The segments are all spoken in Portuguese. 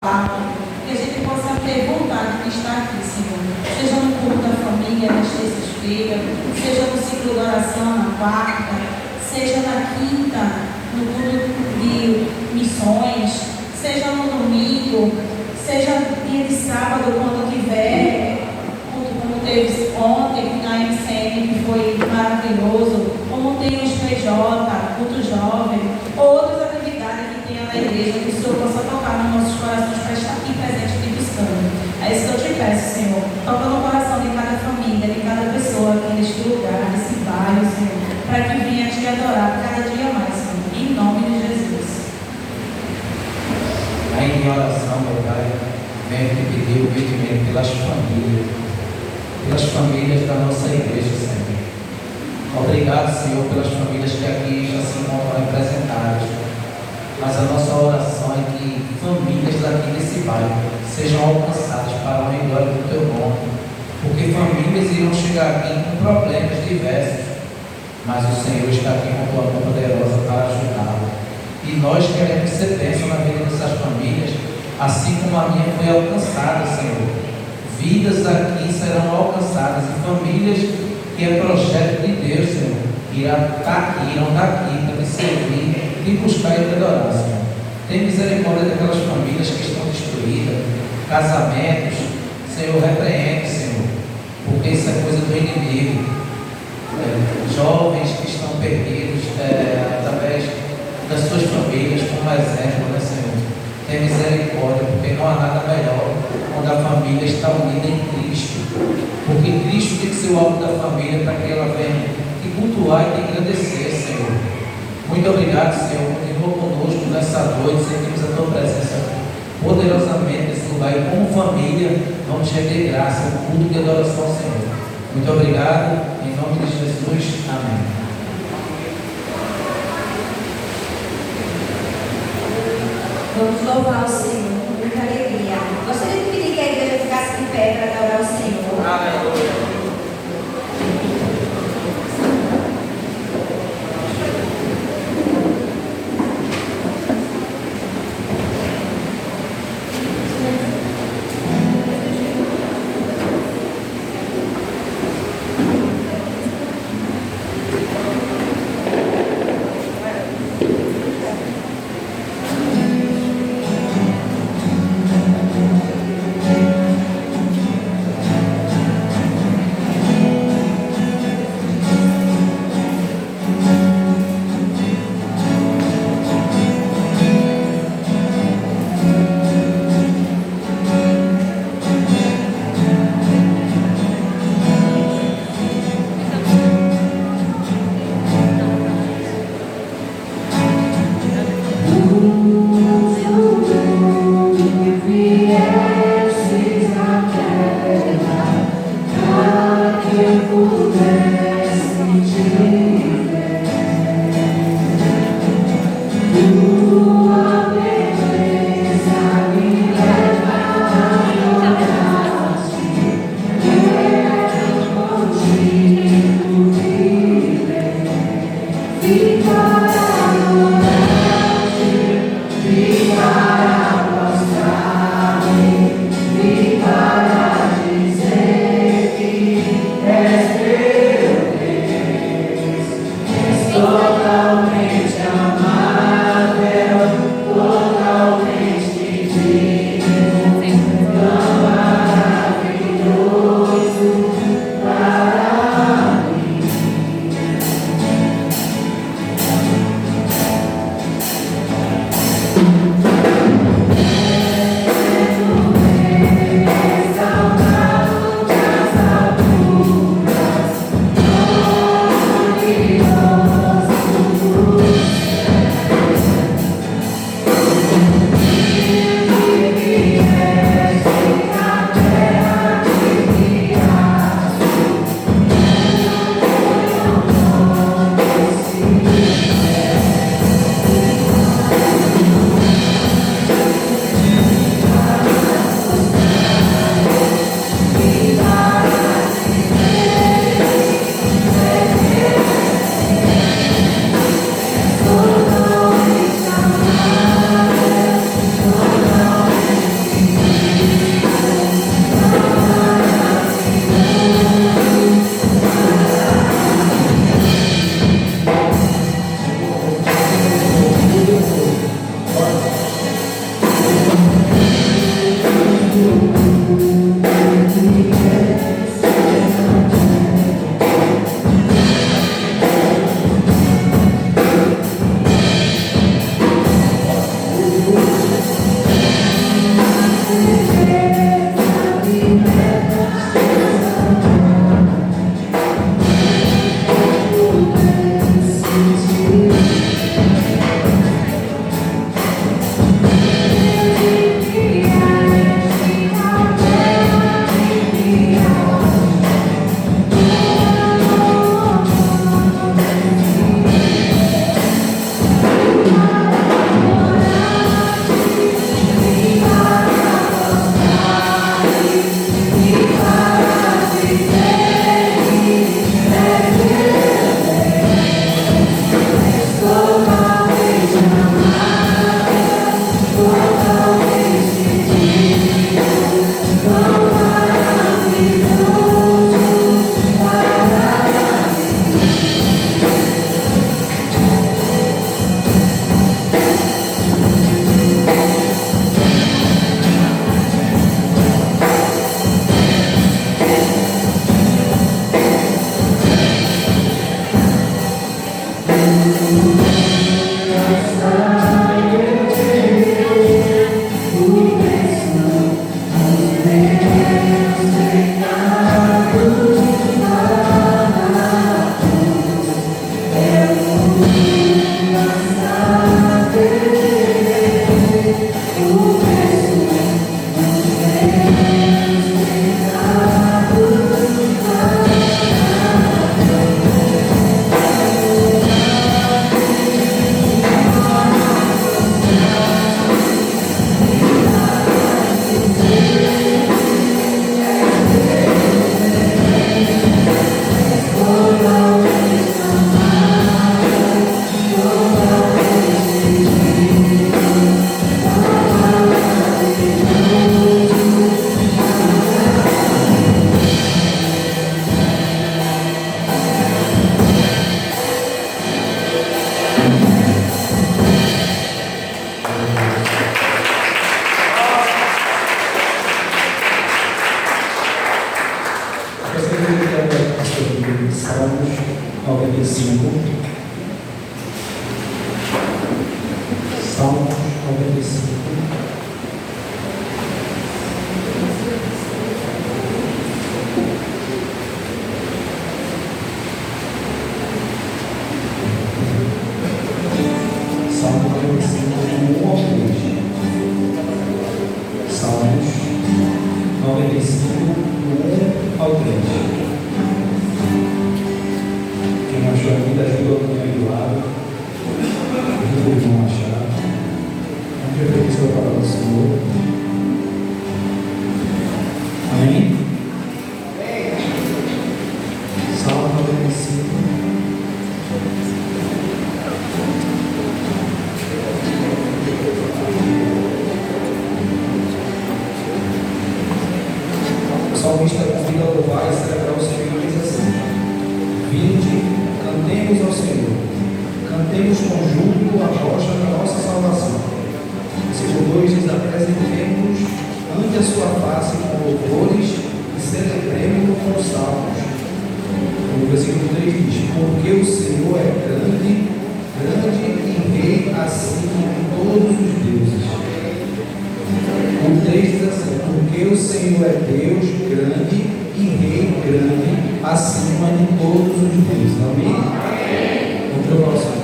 que a gente possa ter vontade de estar aqui, Senhor. Seja no culto da família, nas terças-feiras, seja no ciclo de oração, na quarta, seja na quinta, no culto de missões, seja no domingo, seja dia de sábado, quando tiver culto, como teve ontem na MCM, que foi maravilhoso, como tem os PJ, culto jovem, outras atividades que tem na igreja, que o Senhor possa tocar nos nossos corações para estar aqui presente e buscando. É isso que eu te peço, Senhor. Toca no coração de cada família, de cada pessoa aqui neste lugar, nesse bairro, Senhor, para que venha te adorar cada dia mais, Senhor, em nome de Jesus. Aí em oração, meu Pai, venho te pedir o pedimento pelas famílias da nossa igreja, Senhor. Obrigado, Senhor, pelas famílias que aqui já se encontram representadas. Mas a nossa oração é que famílias daqui desse bairro sejam alcançadas para a glória do Teu nome. Porque famílias irão chegar aqui com problemas diversos, mas o Senhor está aqui com Tua mão poderosa para ajudá-lo. E nós queremos ser bênção na vida dessas famílias, assim como a minha foi alcançada, Senhor. Vidas aqui serão alcançadas e famílias que é projeto de Deus, Senhor, irão estar aqui para te servir, te buscar e te adorar, Senhor. Tem misericórdia daquelas famílias que estão destruídas, casamentos, Senhor, repreende, Senhor, porque isso é coisa do inimigo. Jovens que estão perdidos através das suas famílias, como exemplo, né, Senhor? Tem misericórdia, porque não há nada melhor quando a família está unida em Cristo. Porque Cristo tem que ser o alvo da família para que ela venha te cultuar e te agradecer, Senhor. Muito obrigado, Senhor. Continua conosco nessa noite, sentimos a Tua presença poderosamente nesse lugar e como família vamos render graça, o culto de adoração ao Senhor. Muito obrigado, em nome de Jesus, amém. Vamos louvar o Senhor com muita alegria. Gostaria de pedir que a igreja ficasse de pé para adorar o Senhor. Aleluia. Salmos 95. Salmos 95. Salmo 95, 1 ao 3. Salmos 95, 1 ao 3. Quem achou a vida ajuda também do lado. Ajuda o irmão a achar. Vamos repetir a palavra do Senhor. Amém? Salmo 95. O salmista convida a louvar e celebrar o Senhor e diz assim: Vinde, cantemos ao Senhor, cantemos com júbilo a rocha da nossa salvação. Versículo 2 diz: apresentemos ante a sua face com louvores e celebremos com salmos. O versículo 3 diz: porque o Senhor é grande, grande e rei acima de todos os deuses. O 3 diz assim: porque o Senhor é Deus grande e rei grande acima de todos os deuses. Amém? Vamos louvar o Senhor.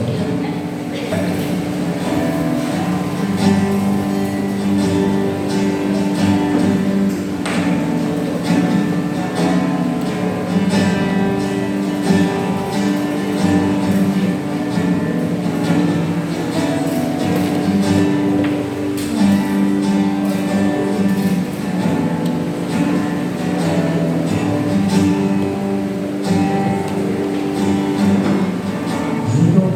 Junto ao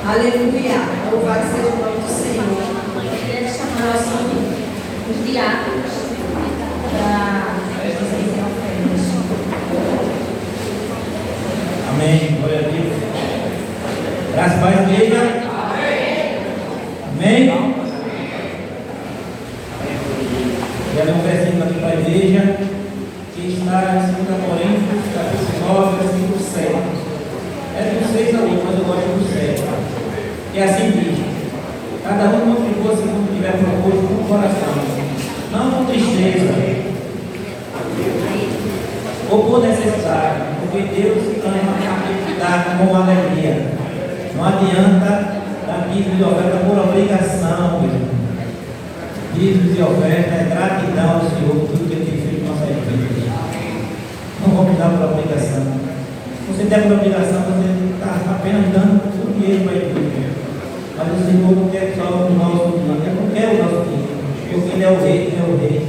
Aleluia. Louvado seja o nome do Senhor. Eu queria chamar os diáconos para fazerem ofertas. Amém. Glória a Deus. Graças a Deus, igreja. Amém. Quero um versículo aqui para a igreja, que está em 2 Coríntios, capítulo 9, versículo 7. É do 6 ali, mas eu gosto do 7. E assim diz: cada um contribua segundo tiver proposto com o coração, não com tristeza ou por necessidade, porque Deus ama aquele que dá com alegria. Não adianta dar dízimos de oferta por obrigação, meu. Dízimos e oferta é gratidão ao Senhor por tudo que Ele tem feito em nossas vidas. Não vamos dar por obrigação. Se você der por obrigação, você está apenas dando o dinheiro para a igreja. Mas o Senhor não quer só o nosso dinheiro, Ele não quer o nosso dinheiro. Porque Ele é o rei, Ele é o rei.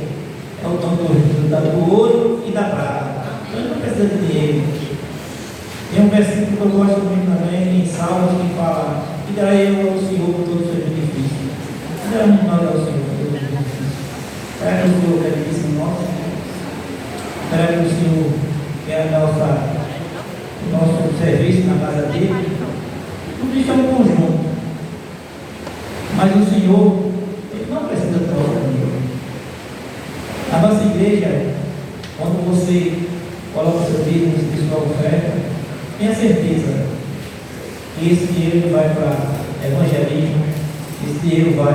É o dono do ouro e da prata. Ele não precisa de dinheiro. Tem um versículo que eu gosto muito também, em Salmos, que fala: que darei eu ao Senhor por todos os seus benefícios. Que daremos nós ao Senhor por todos os benefícios. Será que o Senhor quer isso em nós? Será que o Senhor quer o nosso serviço na casa dele? Tudo isso é um conjunto. Mas o Senhor, Ele não precisa do nosso dinheiro. A nossa igreja, quando você coloca seu dízimo e sua oferta, tenha certeza que esse dinheiro vai para evangelismo, esse dinheiro vai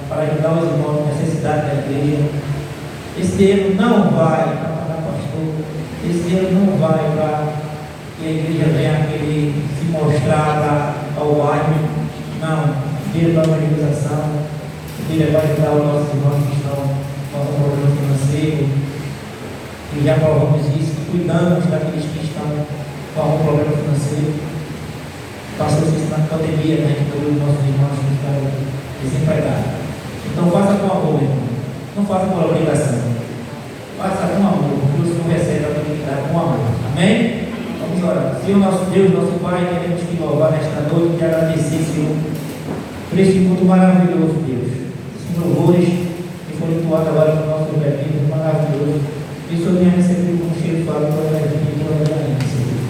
para ajudar os irmãos com necessidade da igreja, esse dinheiro não vai para pagar pastor, esse dinheiro não vai para que a igreja venha querer se mostrar ao bairro, não, dinheiro para a evangelização, dinheiro vai ajudar os nossos irmãos que estão com algum problema financeiro, e já provamos isso, cuidamos daqueles que estão com algum problema financeiro. Passamos isso na pandemia, né, que todos os nossos irmãos que estão desempregados. Então faça com amor, irmão. Não faça por obrigação. Faça com amor. Deus não recebe a dignidade com amor. Amém? Vamos orar. Senhor nosso Deus, nosso Pai, queremos te louvar nesta noite e te agradecer, Senhor, por este culto maravilhoso, Deus. Esses louvores que foram entoados agora no nosso bebê, maravilhoso. Que o Senhor tenha recebido com cheiro suave toda a vida e toda a vida, Senhor.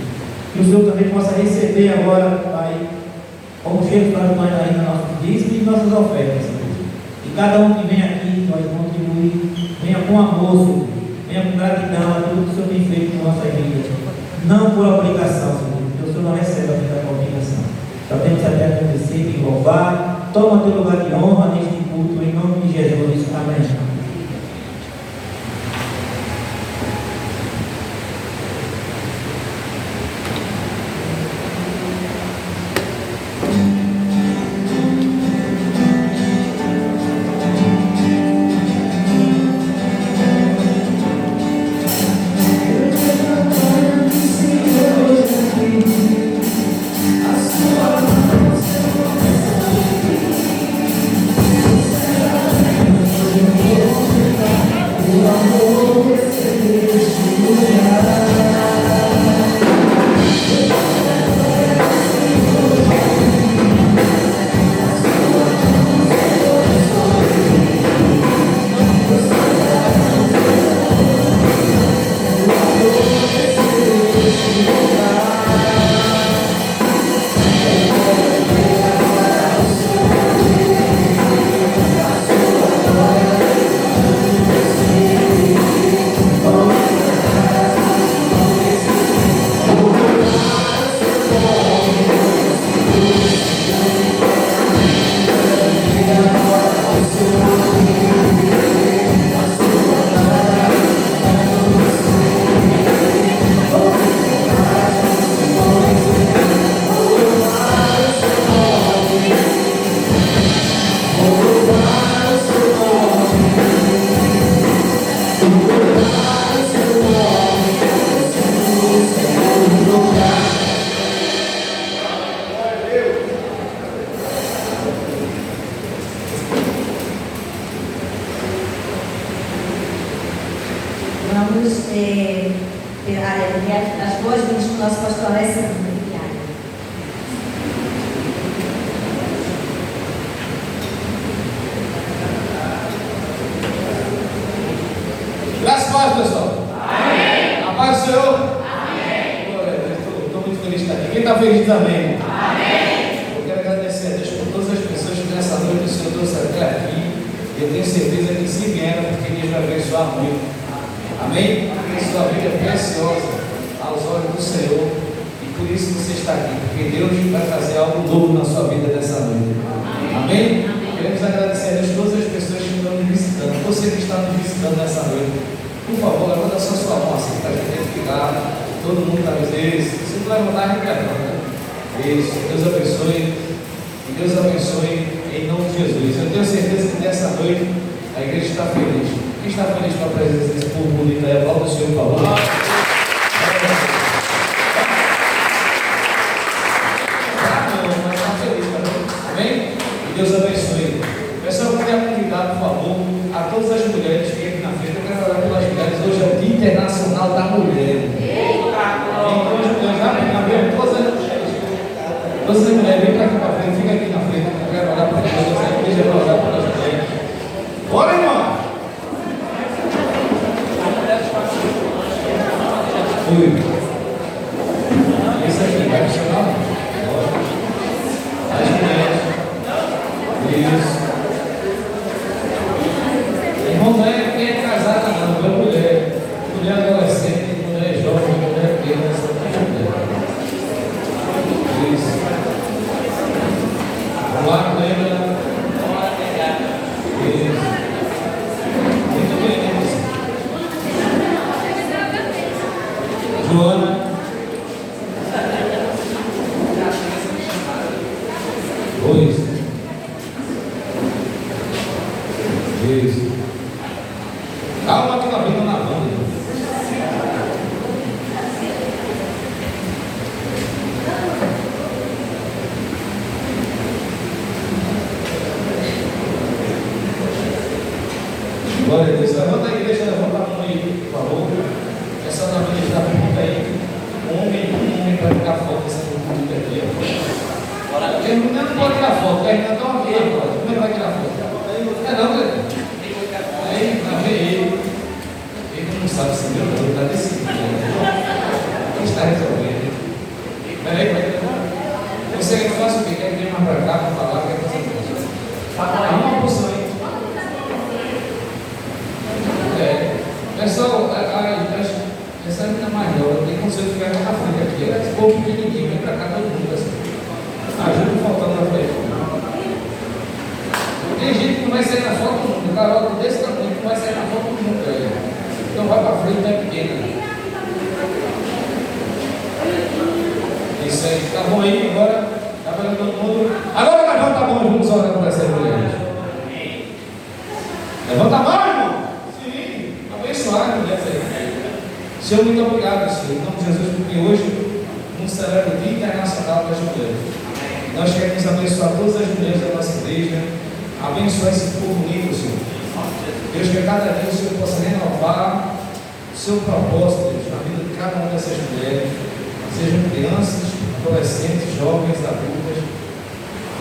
Que o Senhor também possa receber agora, Pai, como cheiro suave ainda nossos dízimos e nossas ofertas, Senhor. E cada um que vem aqui, nós contribuir, venha com amor, Senhor. Venha com gratidão a tudo que o Senhor tem feito na nossa vida. Não por obrigação, Senhor, porque o Senhor não recebe a vida por obrigação. Só temos até agradecer e louvar. Toma teu lugar de honra neste culto, em nome de Jesus. Amém. Vamos as boas-vindas com o nosso pastor Alessandro. Graças a Deus, pessoal. Amém. A paz do Senhor. Amém. Estou muito feliz de estar aqui. Quem está feliz também? Amém. Eu quero agradecer a Deus por todas as pessoas que nessa noite o Senhor trouxe até aqui. Eu tenho certeza que se vieram, porque Deus vai abençoar muito. Amém? Sua vida é preciosa aos olhos do Senhor. E por isso você está aqui. Porque Deus vai fazer algo novo na sua vida nessa noite. Amém? Queremos agradecer a Deus todas as pessoas que estão nos visitando. Você que está nos visitando nessa noite, por favor, levanta só sua mão assim para a gente identificar. Todo mundo está dizendo isso. Se não levantar, a gente levanta. Isso. Deus abençoe. E Deus abençoe em nome de Jesus. Eu tenho certeza que nessa noite a igreja está feliz. Quem está feliz com a presença desse povo bonito aí? Aplauda o Senhor, por favor. Mas está feliz, amém? E Deus abençoe. Pessoal, eu quero convidar, por favor, a todas as mulheres que aqui na frente. Eu quero orar pelas mulheres. Hoje é o Dia Internacional da Mulher. Então, as mulheres, todas as mulheres, vem para aqui para frente, fica aqui na frente. Eu quero orar por todas a igreja, para orar pelas mulheres. Bora, irmão! Esse aqui vai funcionar? As mulheres. Isso. Irmão, não é quem é casada, não, é mulher. Mulher adolescente, mulher jovem, mulher criança. Isso. Olá, lembra? Isso. Muito bem, Joana. Dois. Isso. Calma que nós estamos na banda. Glória aconselho ficar na frente aqui. Esse povo pequenininho, vem pra cá todo mundo assim. Ajuda faltando na frente. Tem gente que não vai sair na foto nunca. O garoto desse tamanho não vai sair na foto nunca. Então vai pra frente, não é pequena. Isso aí, tá bom aí agora? Tá vendo todo mundo? Agora levanta a mão e vamos orar por essa mulher. Levanta a mão, irmão. Sim, abençoado, mulher. Senhor, muito obrigado, Senhor, em nome de Jesus, porque hoje não celebra o Dia Internacional das Mulheres. Nós queremos abençoar todas as mulheres da nossa igreja, abençoar esse povo unido, Senhor. Deus, que a cada dia o Senhor possa renovar o seu propósito, Deus, na vida de cada uma dessas mulheres, sejam crianças, adolescentes, jovens, adultas.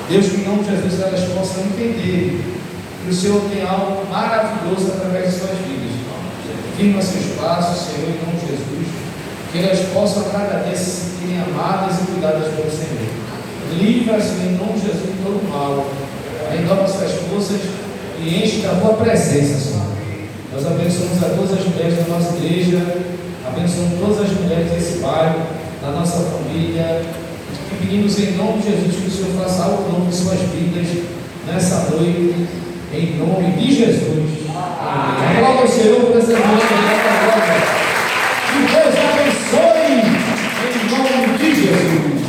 Deus, que em nome de Jesus elas possam entender que o Senhor tem algo maravilhoso através de suas vidas. Firma seus passos, Senhor, em nome de Jesus, que elas possam a cada dia se sentirem amadas e cuidadas pelo Senhor. Livra-as, Senhor, em nome de Jesus, de todo mal. Renova suas forças e enche da tua presença, Senhor. Nós abençoamos a todas as mulheres da nossa igreja, abençoamos todas as mulheres desse bairro, da nossa família, e pedimos em nome de Jesus que o Senhor faça algo novo em suas vidas nessa noite, em nome de Jesus. Amém. Aplauda o Senhor por essa noite. Que Deus abençoe em nome de Jesus.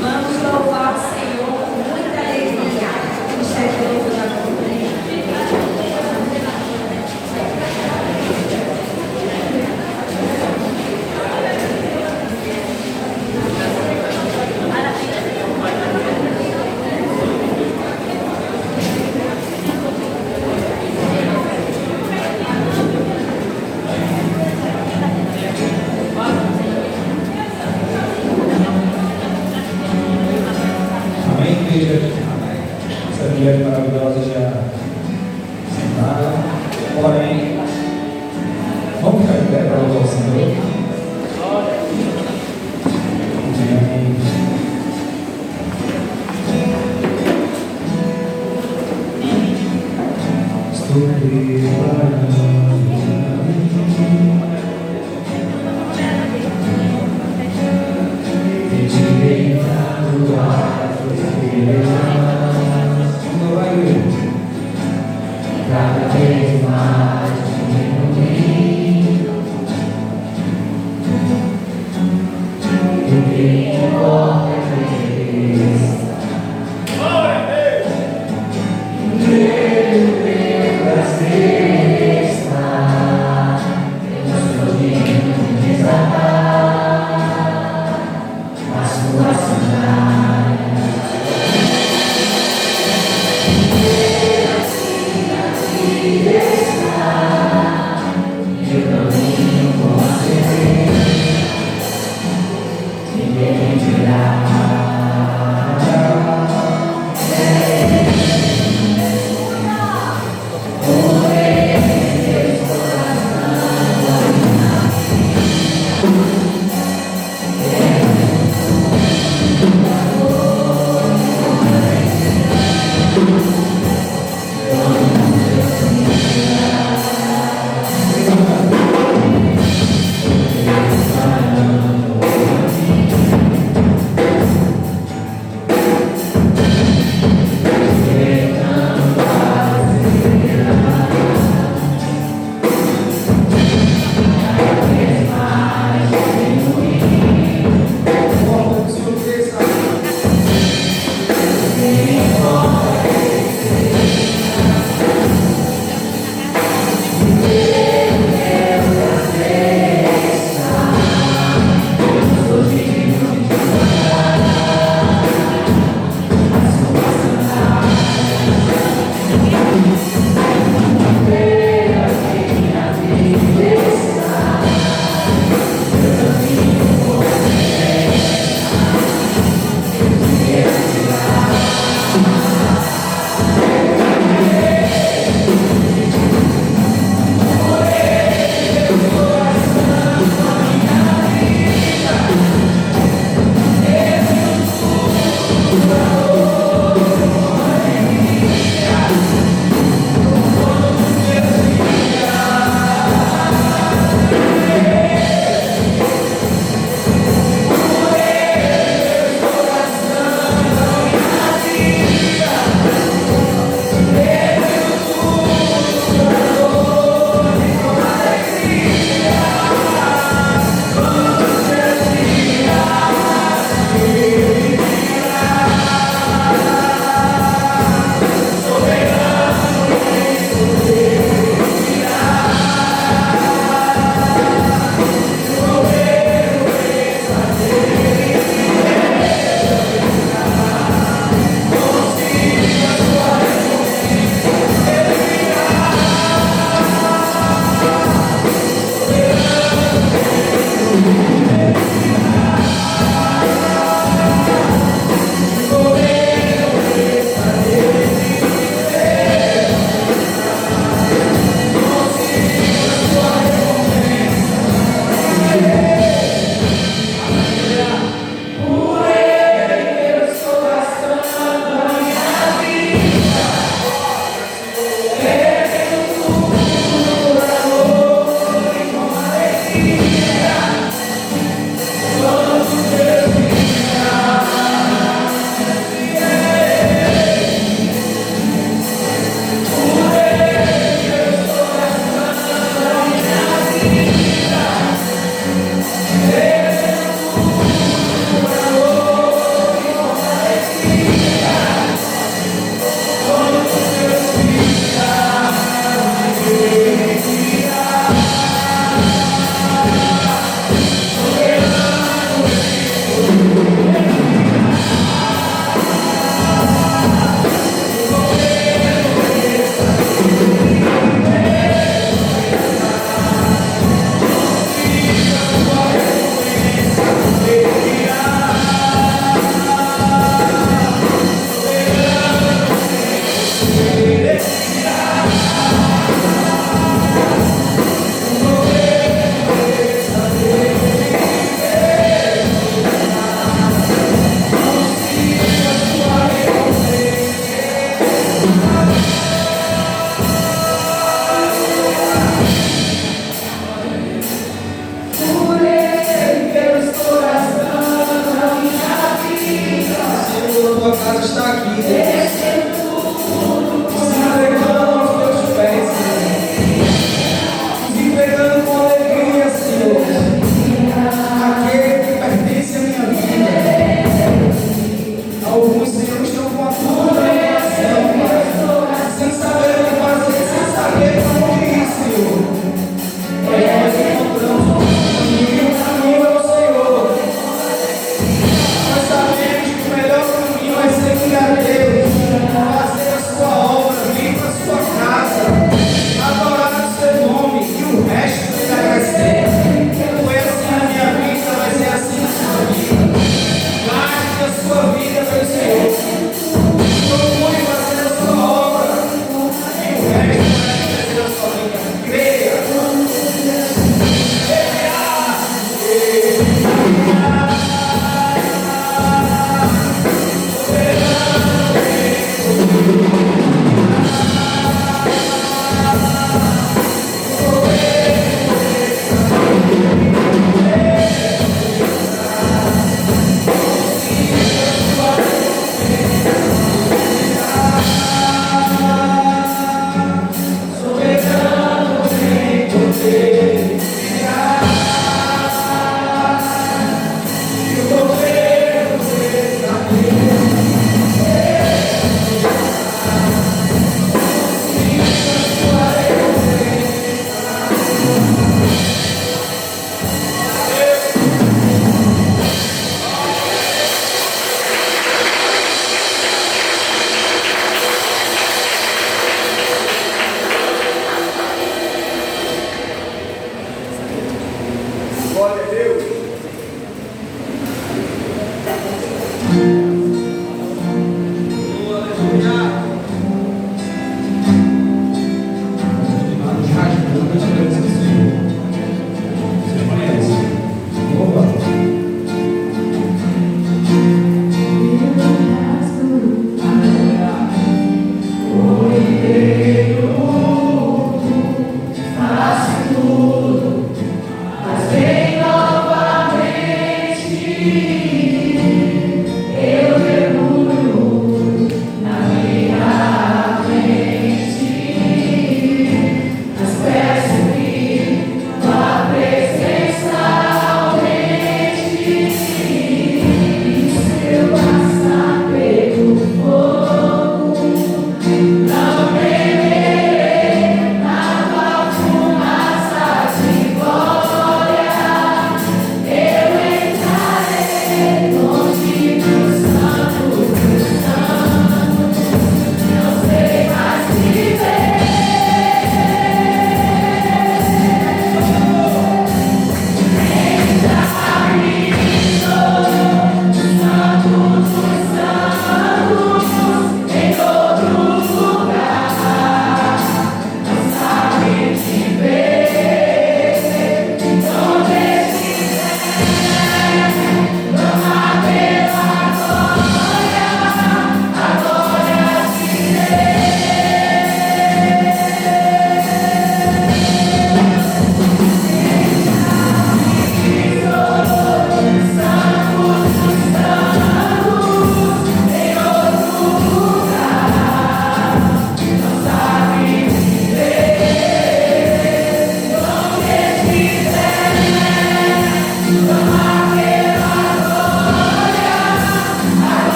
Vamos louvar o Senhor com muita alegria. O Senhor da essa mulher maravilhosa já sentada, porém, vamos ficar em pé para louvar o Senhor. Estou preparando. Cada vez mais o que importa é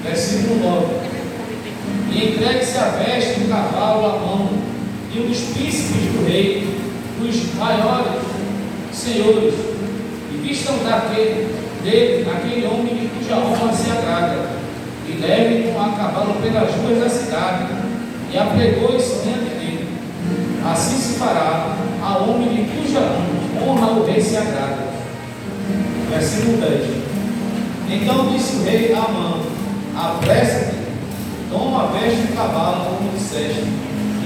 Versículo 9. E entregue-se a veste do cavalo à mão, e um dos príncipes do rei, dos maiores senhores, e vistam dele aquele homem de cuja honra se agrada, e levem-no a cavalo pelas ruas da cidade, e apregou-se diante dele. Assim se fará ao homem de cuja honra o rei se agrada. Versículo 10. Então disse o rei a Amã: apressa-te, toma a veste do cavalo, como disseste,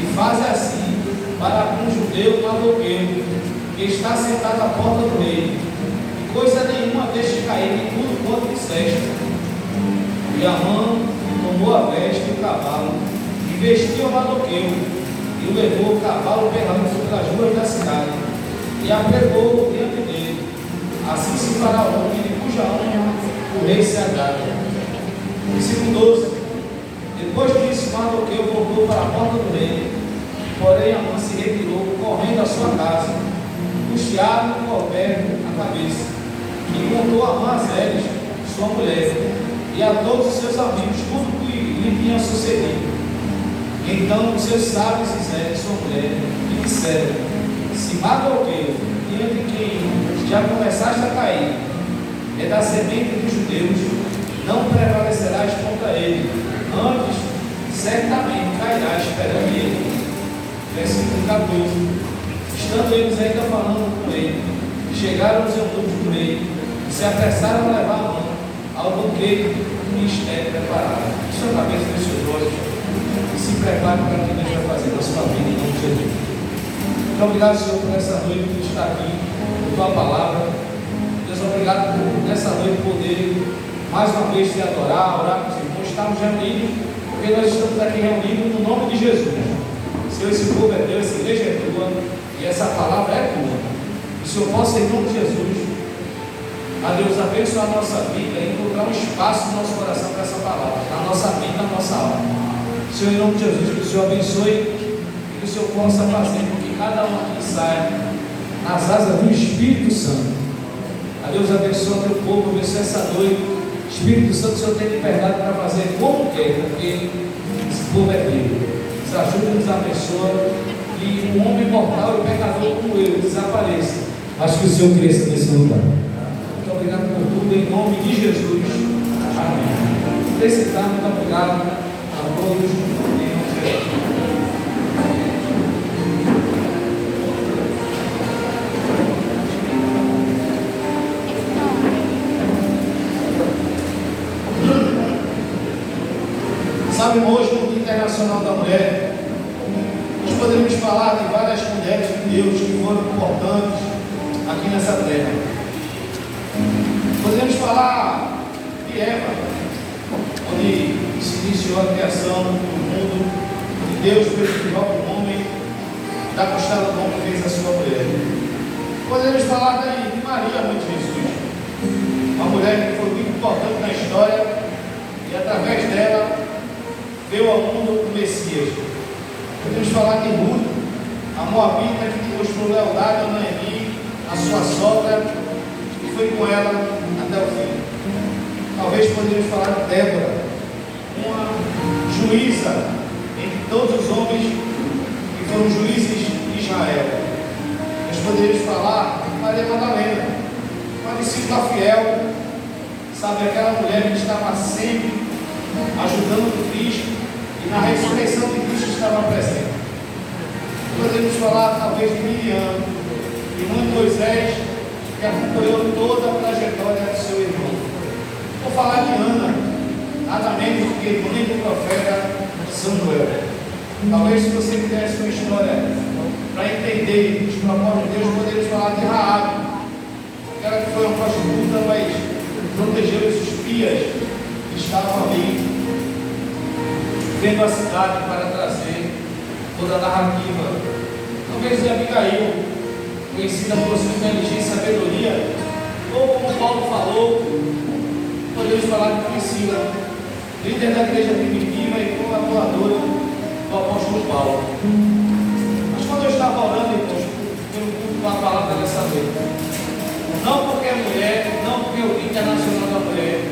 e faz assim para com o judeu Mardoqueu, que está sentado à porta do rei, e coisa nenhuma deixe cair de tudo quanto disseste. E Amã tomou a veste do cavalo, e vestiu a Mardoqueu, e o levou o cavalo pelas ruas da cidade, e apregou diante dele. Assim se fará o homem de cuja honra o rei se agrada. Versículo 12. Depois disso, Mardoqueu voltou para a porta do rei, porém Amã se retirou, correndo à sua casa, angustiado e coberto a cabeça, e contou a Amã a Zeres, sua mulher, e a todos os seus amigos tudo o que lhe tinha sucedido. Então os seus sábios e Zeres, sua mulher, lhe disseram: se Mardoqueu, diante de quem já começaste a cair, é da semente dos judeus, não prevalecerás contra ele, antes certamente cairás perante ele. Versículo 14. Estando eles ainda falando com ele, chegaram os eunucos do rei e se apressaram a levar Amã ao banquete que lhes preparado. Sua cabeça dos seus olhos e se prepare para o que Deus vai fazer na sua vida, em nome de Jesus. Muito obrigado, Senhor, por essa noite que está aqui, por tua palavra. Deus, obrigado por nessa noite poder mais uma vez te adorar, orar com os irmãos. Estamos reunidos, porque nós estamos aqui reunidos no nome de Jesus. Senhor, esse povo é teu, essa igreja é tua, e essa palavra é tua. Que o Senhor possa, em nome de Jesus, a Deus abençoar a nossa vida e encontrar um espaço no nosso coração para essa palavra, na nossa mente, na nossa alma. Senhor, em nome de Jesus, que o Senhor abençoe e que o Senhor possa fazer com que cada um aqui saia nas asas do Espírito Santo. A Deus abençoe o teu povo, abençoe essa noite. Espírito Santo, o Senhor tem liberdade para fazer como quer, porque esse povo é teu. Nos ajuda e nos abençoa, e um homem mortal e pecador como eu desapareça. Acho que o Senhor cresça nesse lugar. Muito obrigado por tudo, em nome de Jesus. Amém. Precisar, muito obrigado a todos, em nome de Jesus. Sabe, hoje, no Dia Internacional da Mulher, nós podemos falar de várias mulheres de Deus que foram importantes aqui nessa terra. Podemos falar de Eva, onde se iniciou a criação do mundo, de Deus fez o próprio homem, da costela do homem fez a sua mulher. Podemos falar de Maria, mãe de Jesus, uma mulher que foi muito importante na história, e através dela veio ao mundo o Messias. Podemos falar de Ruth, a Moabita que mostrou lealdade a Noemi, a sua sogra, e foi com ela até o fim. Talvez poderíamos falar de Débora, uma juíza entre todos os homens que foram juízes de Israel. Nós poderíamos falar de Maria Madalena, uma discípula fiel, sabe, aquela mulher que estava sempre ajudando Cristo, e na ressurreição de Cristo estava presente. Podemos falar talvez de Miriam, irmã de Moisés, que acompanhou toda a trajetória do seu irmão. Vou falar de Ana, nada menos do que mãe do profeta Samuel. Talvez, se você tivesse uma história para entender os propósitos de Deus, poderíamos falar de Raabe, aquela que foi uma prostituta, mas protegeu os espias que estavam ali vendo a cidade para trazer toda a narrativa. Talvez de Abigail, conhecida por sua inteligência e sabedoria, ou como Paulo falou, podemos falar de Priscila, líder da igreja primitiva e colaboradora do apóstolo Paulo. Mas quando eu estava orando, irmãos, pelo culto da palavra dessa noite, não porque é mulher, não porque é o Dia Internacional da Mulher,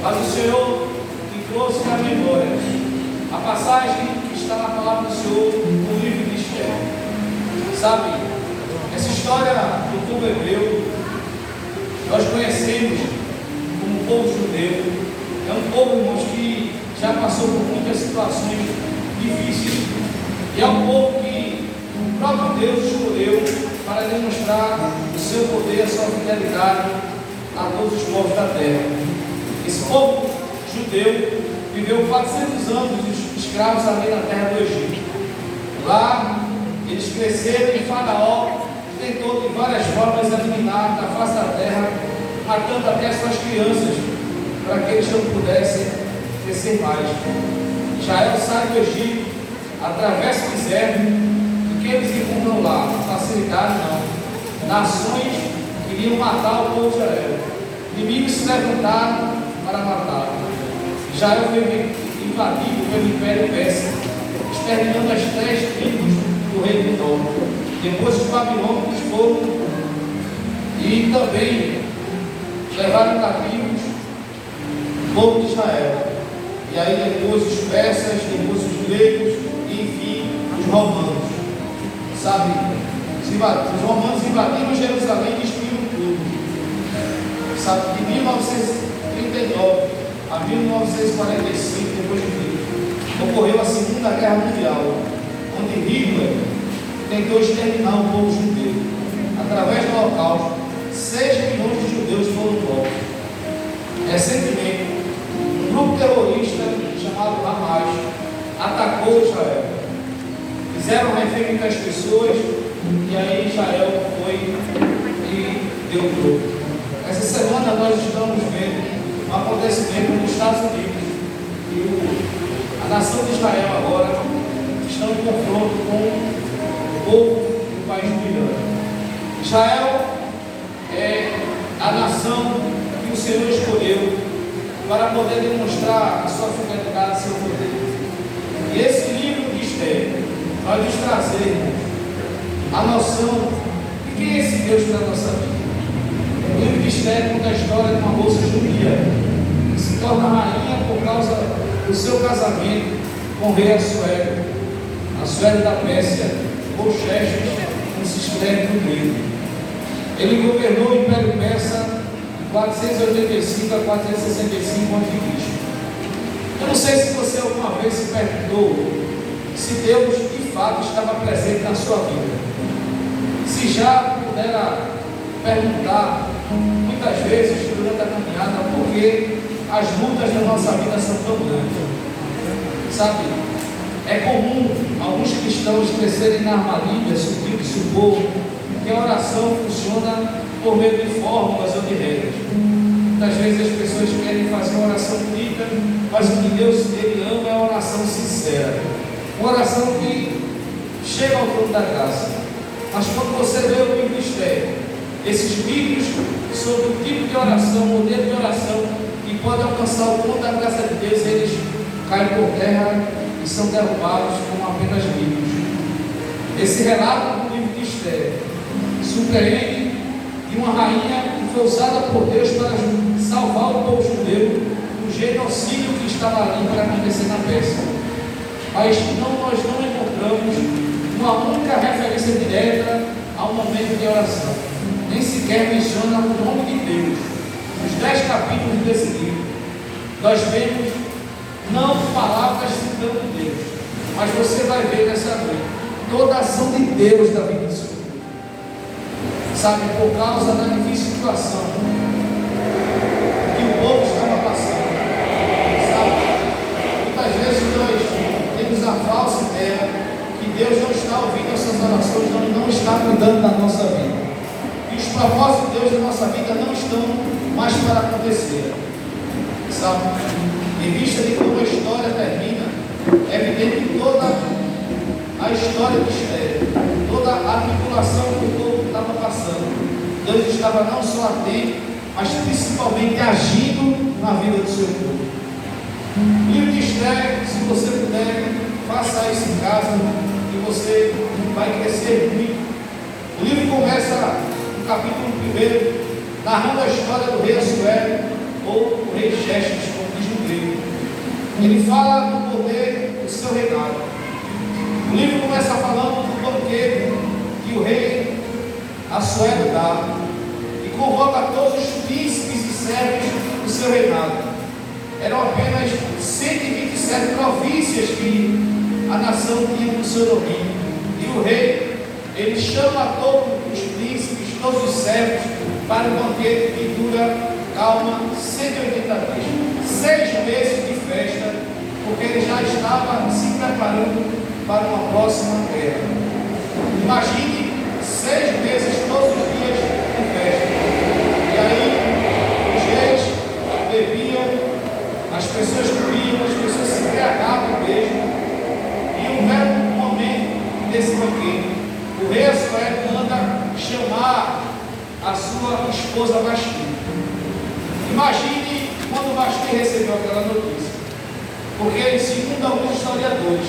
mas o Senhor que trouxe na memória a passagem que está na palavra do Senhor no livro de Esther. Sabe, essa história do povo hebreu, nós conhecemos como povo judeu. É um povo, irmãos, que já passou por muitas situações difíceis. E é um povo que o próprio Deus escolheu para demonstrar o seu poder, a sua fidelidade a todos os povos da terra. Esse povo judeu viveu 400 anos escravos ali na terra do Egito. Lá eles cresceram e Faraó tentou de várias formas eliminar da face da terra, matando até as suas crianças, para que eles não pudessem crescer mais. Israel sai do Egito, atravessa o deserto, e que eles encontram lá? Facilidade não. Nações queriam matar o povo de Israel. Inimigos se levantaram para matar. Israel foi invadido pelo Império Persa, exterminando as 3 tribos do Reino do Norte. Depois os babilônicos foram e também levaram cativos o povo de Israel. E aí depois os persas, depois os gregos e enfim os romanos. Sabe, os romanos invadiram Jerusalém e destruíram tudo. Sabe, de 1939 a 1945, depois de Cristo, ocorreu a Segunda Guerra Mundial, onde Hitler tentou exterminar o povo judeu. Através do Holocausto, 6 milhões de judeus foram mortos. Recentemente, um grupo terrorista chamado Hamas atacou Israel. Fizeram refém com as pessoas e aí Israel foi e deu troco. Essa semana nós estamos vendo um acontecimento nos Estados Unidos e a nação de Israel agora estão em confronto com o povo do país brilhante. Israel é a nação que o Senhor escolheu para poder demonstrar a sua fidelidade, seu poder. E esse livro de Esther vai nos trazer a noção de quem é esse Deus para a nossa vida. O livro de Esther conta a história de uma moça judia que se torna rainha por causa do seu casamento com o rei Assuero da Pérsia, ou Xerxes, como se escreve no livro. Ele governou o Império Persa de 485 a 465 a.C. Eu não sei se você alguma vez se perguntou se Deus de fato estava presente na sua vida. Se já pudera perguntar muitas vezes durante a caminhada por que as lutas da nossa vida são tão grandes. Sabe, é comum alguns cristãos crescerem na armadilha sutil de supor que a oração funciona por meio de fórmulas ou de regras. Muitas vezes as pessoas querem fazer uma oração bonita, mas o que Deus ele ama é a oração sincera, uma oração que chega ao trono da graça. Mas quando você lê o livro de Esther, esses livros sobre o tipo de oração, o modelo de oração que pode alcançar o trono da graça de Deus, eles caem por terra e são derrubados como apenas livros. Esse relato do livro de Esther surpreende de uma rainha que foi usada por Deus para salvar o povo judeu do genocídio que estava ali para acontecer na Pérsia. Mas nós não encontramos uma única referência direta ao momento de oração. Nem sequer menciona o nome de Deus. Nos 10 capítulos desse livro, nós vemos não palavras citando Deus, mas você vai ver nessa noite toda a ação de Deus da vida do seu povo. Sabe, por causa da difícil situação que o povo estava passando. Sabe, muitas vezes nós temos a falsa ideia que Deus não está ouvindo essas orações, não está cuidando da nossa vida. E os propósitos de Deus na nossa vida não estão mais para acontecer. Sabe, em vista de como a história termina, é evidente que toda a história de Esther, toda a tribulação que o povo estava passando, Deus estava não só atento, mas principalmente agindo na vida do seu povo. O livro de Esther, se você puder, faça isso em casa e você vai crescer muito. O livro começa no capítulo 1, narrando a história do rei Assuero, ou o rei Xerxes, como diz no grego. Ele fala do poder do seu reinado. O livro começa falando do banquete que o Assuero dá e convoca todos os príncipes e servos do seu reinado. Eram apenas 127 províncias que a nação tinha no seu domínio. E o rei, ele chama todos os príncipes, todos os servos, para um banquete que dura, 180 dias. 6 meses de festa, porque ele já estava se preparando para uma próxima guerra. Imagine 6 meses, todos os dias de festa. E aí, os reis bebiam, as pessoas comiam, as pessoas se embriagavam mesmo. E houve um momento desse banquete. O rei Assuero manda chamar a sua esposa Vasti. Imagine quando Vasti recebeu aquela notícia. Porque, segundo alguns historiadores,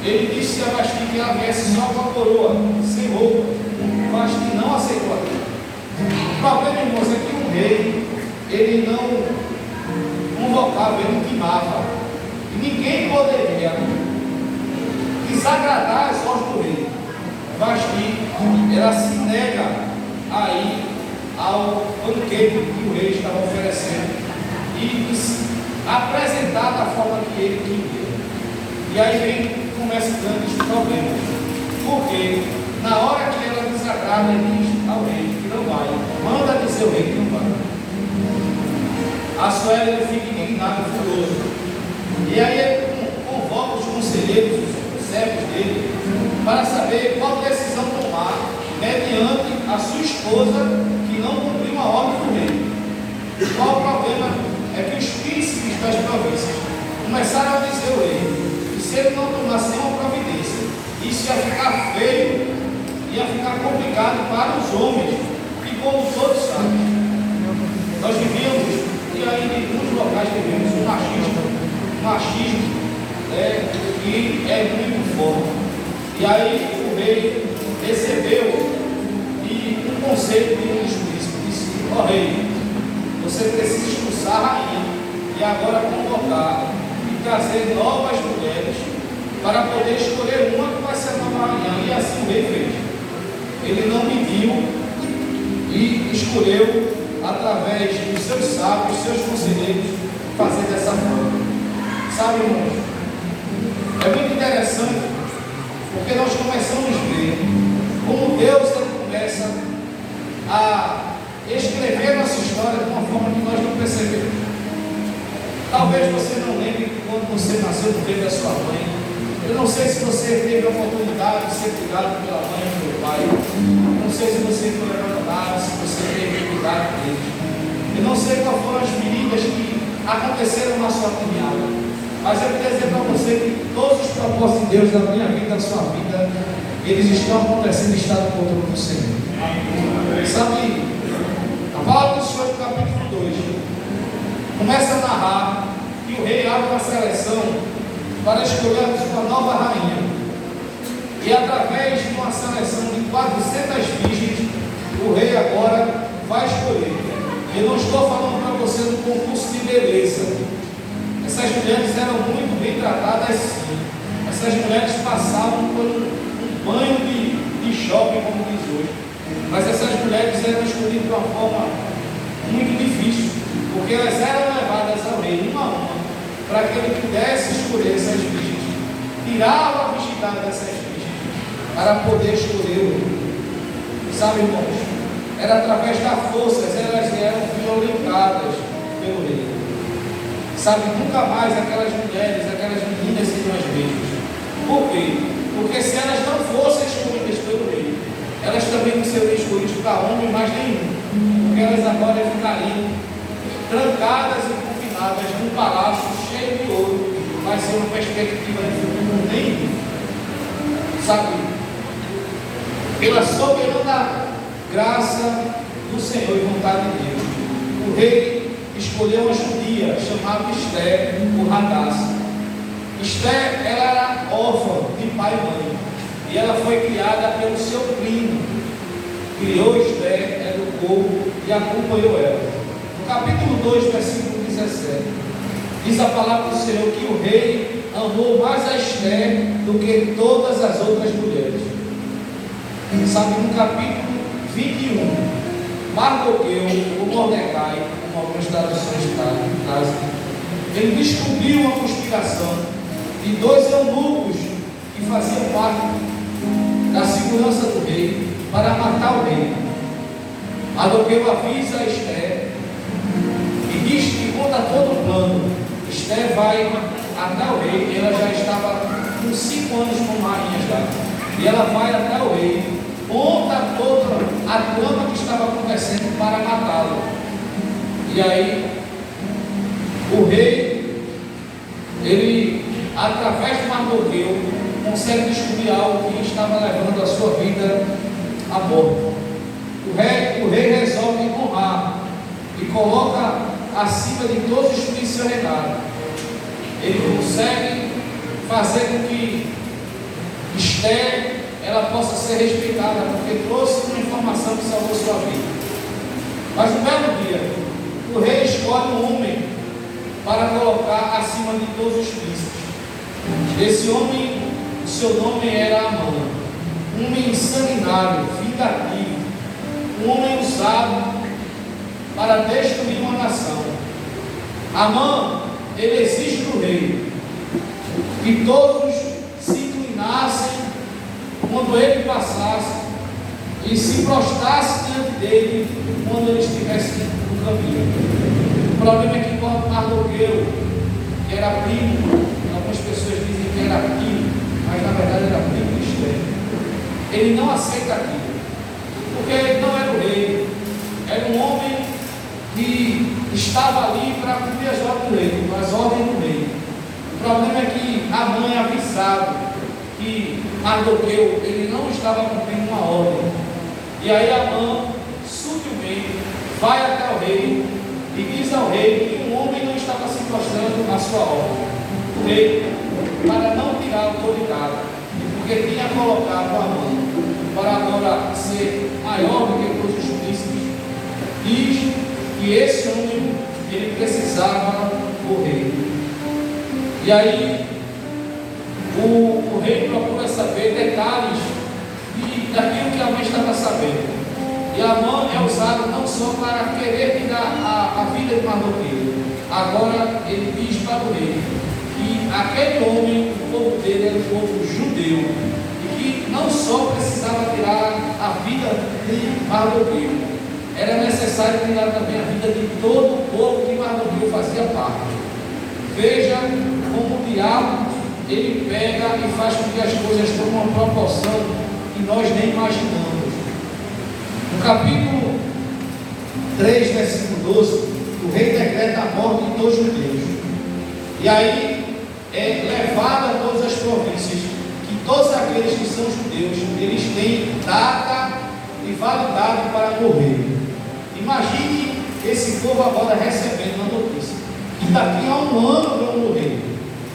ele disse a Vasti que ela viesse só com a coroa, sem roupa. Vasti não aceitou aquilo. O problema, irmãos, é que o rei, ele não convocava, ele não timava. E ninguém poderia desagradar as ordens do rei. Vasti, ela se nega a ir ao banquete que o rei estava oferecendo e apresentar da forma que ele queria. E aí começam grandes problemas. Porque na hora que ela desagrada, ele diz ao rei que não vai. Manda dizer ao rei que não vai. Assuero, ele fica indignado, furioso. E aí ele convoca os conselheiros, os servos dele, para saber qual decisão tomar mediante a sua esposa que não cumpriu a ordem do rei. Qual o problema? É que os príncipes das províncias começaram a dizer ao rei que se ele não tomasse nenhuma providência, isso ia ficar feio, ia ficar complicado para os homens, e como todos sabem, nós vivíamos, e ainda em muitos locais vivemos, um machismo que é muito forte. E aí o rei recebeu um conselho de um dos príncipes, disse: ó rei, você precisa expulsar a rainha e agora convocar e trazer novas mulheres para poder escolher uma que vai ser a nova rainha. E assim o rei fez. Ele não mediu e escolheu, através dos seus sábios, seus conselheiros, fazer dessa forma. Sabe, irmãos, é muito interessante, porque nós começamos a ver como Deus começa a escrever nossa história de uma forma que nós não percebemos. Talvez você não lembre quando você nasceu no ventre da sua mãe. Eu não sei se você teve a oportunidade de ser cuidado pela mãe ou pelo pai. Eu não sei se você foi abandonado, se você teve cuidado deles. Eu não sei quais foram as feridas que aconteceram na sua caminhada. Mas eu queria dizer para você que todos os propósitos de Deus na minha vida, na sua vida, eles estão acontecendo e estão no controle do Senhor. Sabe, a palavra do Senhor, no capítulo 2, começa a narrar que o rei abre uma seleção para escolher uma nova rainha. E através de uma seleção de 400 virgens, o rei agora vai escolher. Eu não estou falando para você do concurso de beleza. Essas mulheres eram muito bem tratadas, sim. Essas mulheres passavam por um banho de shopping, como diz hoje. Mas essas mulheres eram escolhidas de uma forma muito difícil, porque elas eram levadas ao rei, uma a uma, para que ele pudesse escolher essas virgens. Tirava a virgindade dessas virgens para poder escolher o rei. Sabe, irmãos, era através da força, elas eram violentadas pelo rei. Sabe, nunca mais aquelas mulheres, aquelas meninas seriam as mesmas. Por quê? Porque se elas não fossem escolhidas pelo rei, elas também não seriam escolhidas para homem mais nenhum. Porque elas agora ficariam trancadas e confinadas num palácio cheio de ouro, mas sem uma perspectiva de futuro nenhum. Sabe, pela soberana graça do Senhor e vontade de Deus, o rei escolheu uma judia chamada Esther, por Hadassah. Esther, ela era órfã de pai e mãe, e ela foi criada pelo seu primo. Criou Esther, educou e acompanhou ela. No capítulo 2, versículo 17, diz a palavra do Senhor que o rei amou mais a Esther do que todas as outras mulheres. Sabe, no capítulo 21. Mardoqueu, o Mordecai, como algumas traduções trazem, ele descobriu uma conspiração de 2 eunucos que faziam parte da segurança do rei para matar o rei. Mardoqueu avisa a Esther e diz que conta todo o plano. Esther vai até o rei, ela já estava com 5 anos como rainha já, e ela vai até o rei, conta toda a trama que estava acontecendo para matá-lo. E aí o rei, ele, através de Mardoqueu, consegue descobrir algo que estava levando a sua vida à morte. O rei resolve honrar e coloca acima de todos os príncipes seu reinado. Ele consegue fazer com que Esther ela possa ser respeitada, porque trouxe uma informação que salvou sua vida. Mas um belo dia, o rei escolhe um homem para colocar acima de todos os príncipes. Esse homem, o seu nome era Amã, um homem sanguinário, vingativo, um homem usado para destruir uma nação. Amã, ele exige do rei que todos se inclinassem quando ele passasse e se prostrasse diante dele quando ele estivesse no caminho. O problema é que Mardoqueu, que era primo, algumas pessoas dizem que era primo, mas na verdade era primo de Esther, ele não aceita aquilo, porque ele não era o rei, era um homem que estava ali para cumprir as ordens do rei, as ordens do rei. O problema é que a mãe avisado que Mardoqueu ele não estava cumprindo uma ordem, e aí a mãe sutilmente vai até o rei e diz ao rei que um homem não estava se prostrando à sua ordem. O rei, para não tirar a autoridade, porque tinha colocado a mãe para agora ser maior do que todos os príncipes, diz que esse homem ele precisava morrer. E aí o rei procura saber detalhes daquilo que a mãe estava sabendo. E a mão é usada não só para querer tirar a vida de Mardoqueu. Agora ele diz para o rei que aquele homem, o povo dele era o povo judeu, e que não só precisava tirar a vida de Mardoqueu, era necessário tirar também a vida de todo o povo que Mardoqueu fazia parte. Veja como o diabo ele pega e faz com que as coisas tomem uma proporção que nós nem imaginamos. No capítulo 3, versículo 12, o rei decreta a morte de todos os judeus. E aí é levado a todas as províncias que todos aqueles que são judeus, eles têm data e validade para morrer. Imagine esse povo agora recebendo uma notícia que daqui a um ano vão morrer.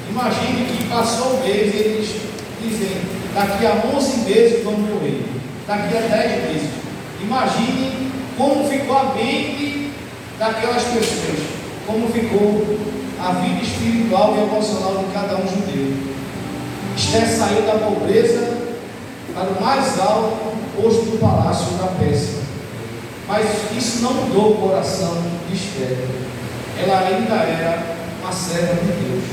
Imagine que passou um mês e eles dizem daqui a 11 meses vão morrer, daqui a 10 meses. Imagine como ficou a mente daquelas pessoas, como ficou a vida espiritual e emocional de cada um judeu. Esther saiu da pobreza para o mais alto posto do palácio da Pérsia. Mas isso não mudou o coração de Esther. Ela ainda era uma serva de Deus.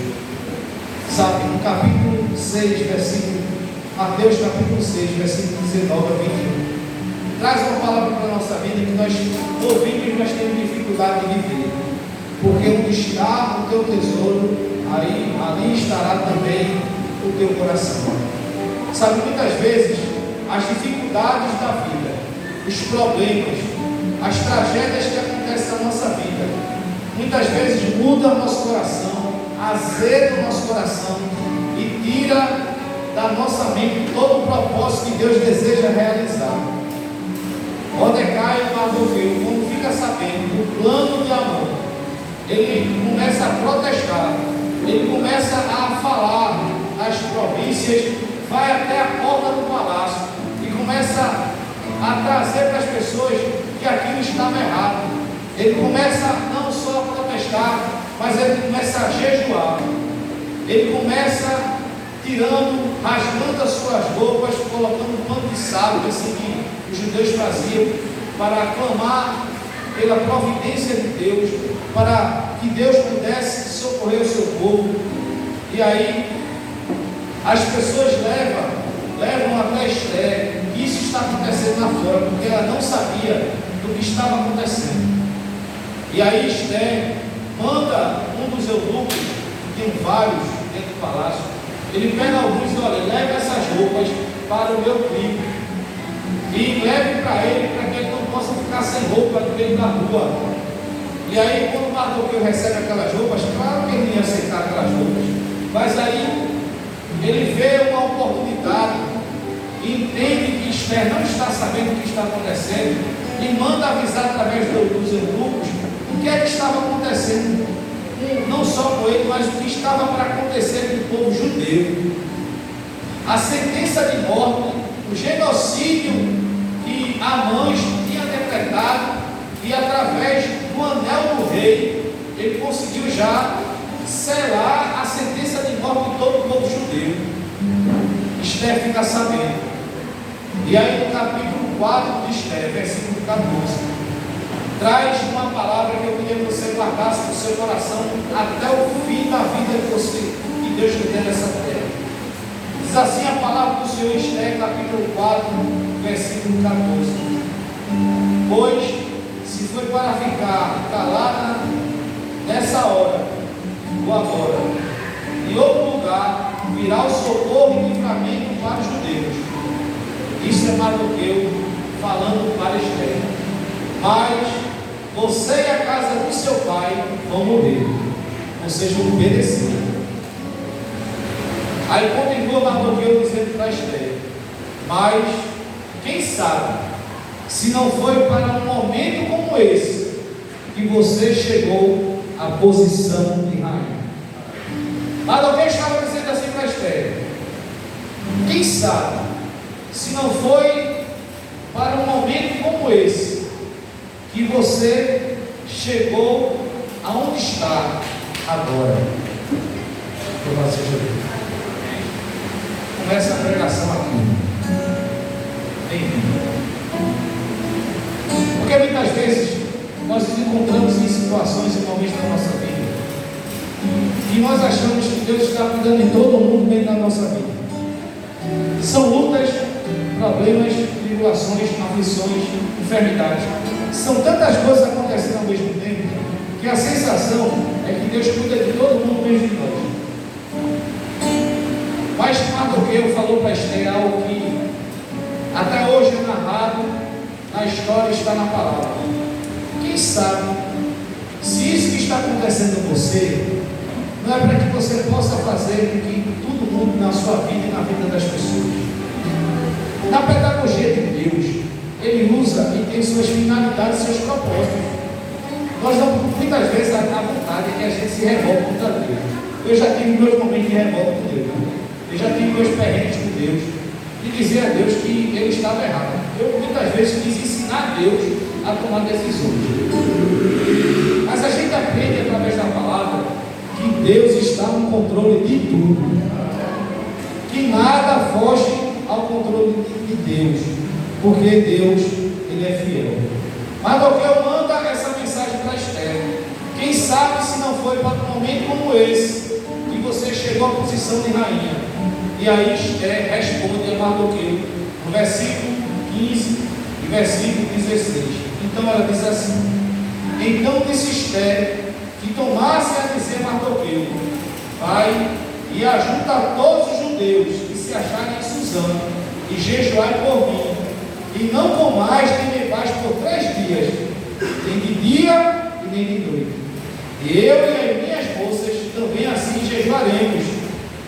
Sabe, no capítulo 6, versículo, Mateus capítulo 6, versículo 19 a 21, traz uma palavra para a nossa vida que nós ouvimos, mas temos dificuldade de viver. Porque onde está o teu tesouro, ali estará também o teu coração. Sabe, muitas vezes, as dificuldades da vida, os problemas, as tragédias que acontecem na nossa vida, muitas vezes mudam o nosso coração, azeda o nosso coração e tira da nossa mente todo o propósito que Deus deseja realizar. Mordecai e Mardoqueu, quando fica sabendo do plano de Amã, ele começa a protestar, ele começa a falar às províncias, vai até a porta do palácio e começa a trazer para as pessoas que aquilo estava errado. Ele começa não só a protestar, mas ele começa a jejuar. Ele começa tirando, rasgando as suas roupas, colocando um pano de saco, assim que os judeus faziam para clamar pela providência de Deus, para que Deus pudesse socorrer o seu povo. E aí as pessoas levam até Esther, que isso está acontecendo lá fora, porque ela não sabia do que estava acontecendo. E aí Esther manda um dos eunucos, que tem vários dentro do palácio, ele pega alguns e olha, leve essas roupas para o meu filho e leve para ele, para que ele não possa ficar sem roupa no meio da rua. E aí quando Mardoqueu recebe aquelas roupas, claro que ele não ia aceitar aquelas roupas, mas aí ele vê uma oportunidade e entende que Esther não está sabendo o que está acontecendo e manda avisar através dos eunucos o que é que estava acontecendo, não só com ele, mas o que estava para acontecer com o povo judeu. A sentença de morte, o genocídio que Amã tinha decretado, e através do anel do rei, ele conseguiu já selar a sentença de morte de todo o povo judeu. Esther fica sabendo. E aí no capítulo 4 de Esther, versículo 14, traz uma palavra que eu queria que você guardasse no seu coração até o fim da vida de você, que Deus te deu nessa terra. Diz assim a palavra do Senhor, Esther, capítulo 4, versículo 14: pois se foi para ficar calada nessa hora ou agora, em outro lugar virá o socorro e livramento para os judeus. Isso é Mardoqueu falando para Esther. Mas você e a casa do seu pai vão morrer, ou seja, obedecer. Aí continua Mardoqueu dizendo para Esther: mas quem sabe se não foi para um momento como esse que você chegou à posição de rainha. Mardoqueu estava dizendo assim para Esther: quem sabe se não foi para um momento como esse que você chegou aonde está agora. Começa a pregação aqui. Bem-vindo. Porque muitas vezes nós nos encontramos em situações e momentos da nossa vida e nós achamos que Deus está cuidando de todo mundo dentro da nossa vida. São lutas, problemas, tribulações, aflições, enfermidades. São tantas coisas acontecendo ao mesmo tempo que a sensação é que Deus cuida de todo mundo mesmo de nós. Mas Mardoqueu falou para Esther algo que até hoje é narrado na história, está na palavra. Quem sabe se isso que está acontecendo com você não é para que você possa fazer com que todo mundo na sua vida e na vida das pessoas. Na pedagogia de Deus, Ele usa e tem suas finalidades, seus propósitos. Nós não, muitas vezes a vontade é que a gente se revolta contra Deus. Eu já tive meus momentos de revolta com Deus. Eu já tive meus perrengues com Deus e dizer a Deus que Ele estava errado. Eu muitas vezes quis ensinar Deus a tomar decisões. Mas a gente aprende através da palavra que Deus está no controle de tudo. Que nada foge ao controle de Deus. Porque Deus, Ele é fiel. Mardoqueu manda essa mensagem para Esther: quem sabe se não foi para um momento como esse que você chegou à posição de rainha. E aí Esther responde a Mardoqueu no versículo 15 e versículo 16. Então ela diz assim: então disse Esther que tomasse a dizer a Mardoqueu: vai e ajunta todos os judeus que se acharem em Suzã e jejuai por mim, e não comais nem bebais por 3 dias, nem de dia e nem de noite. E eu e as minhas moças também assim jejuaremos,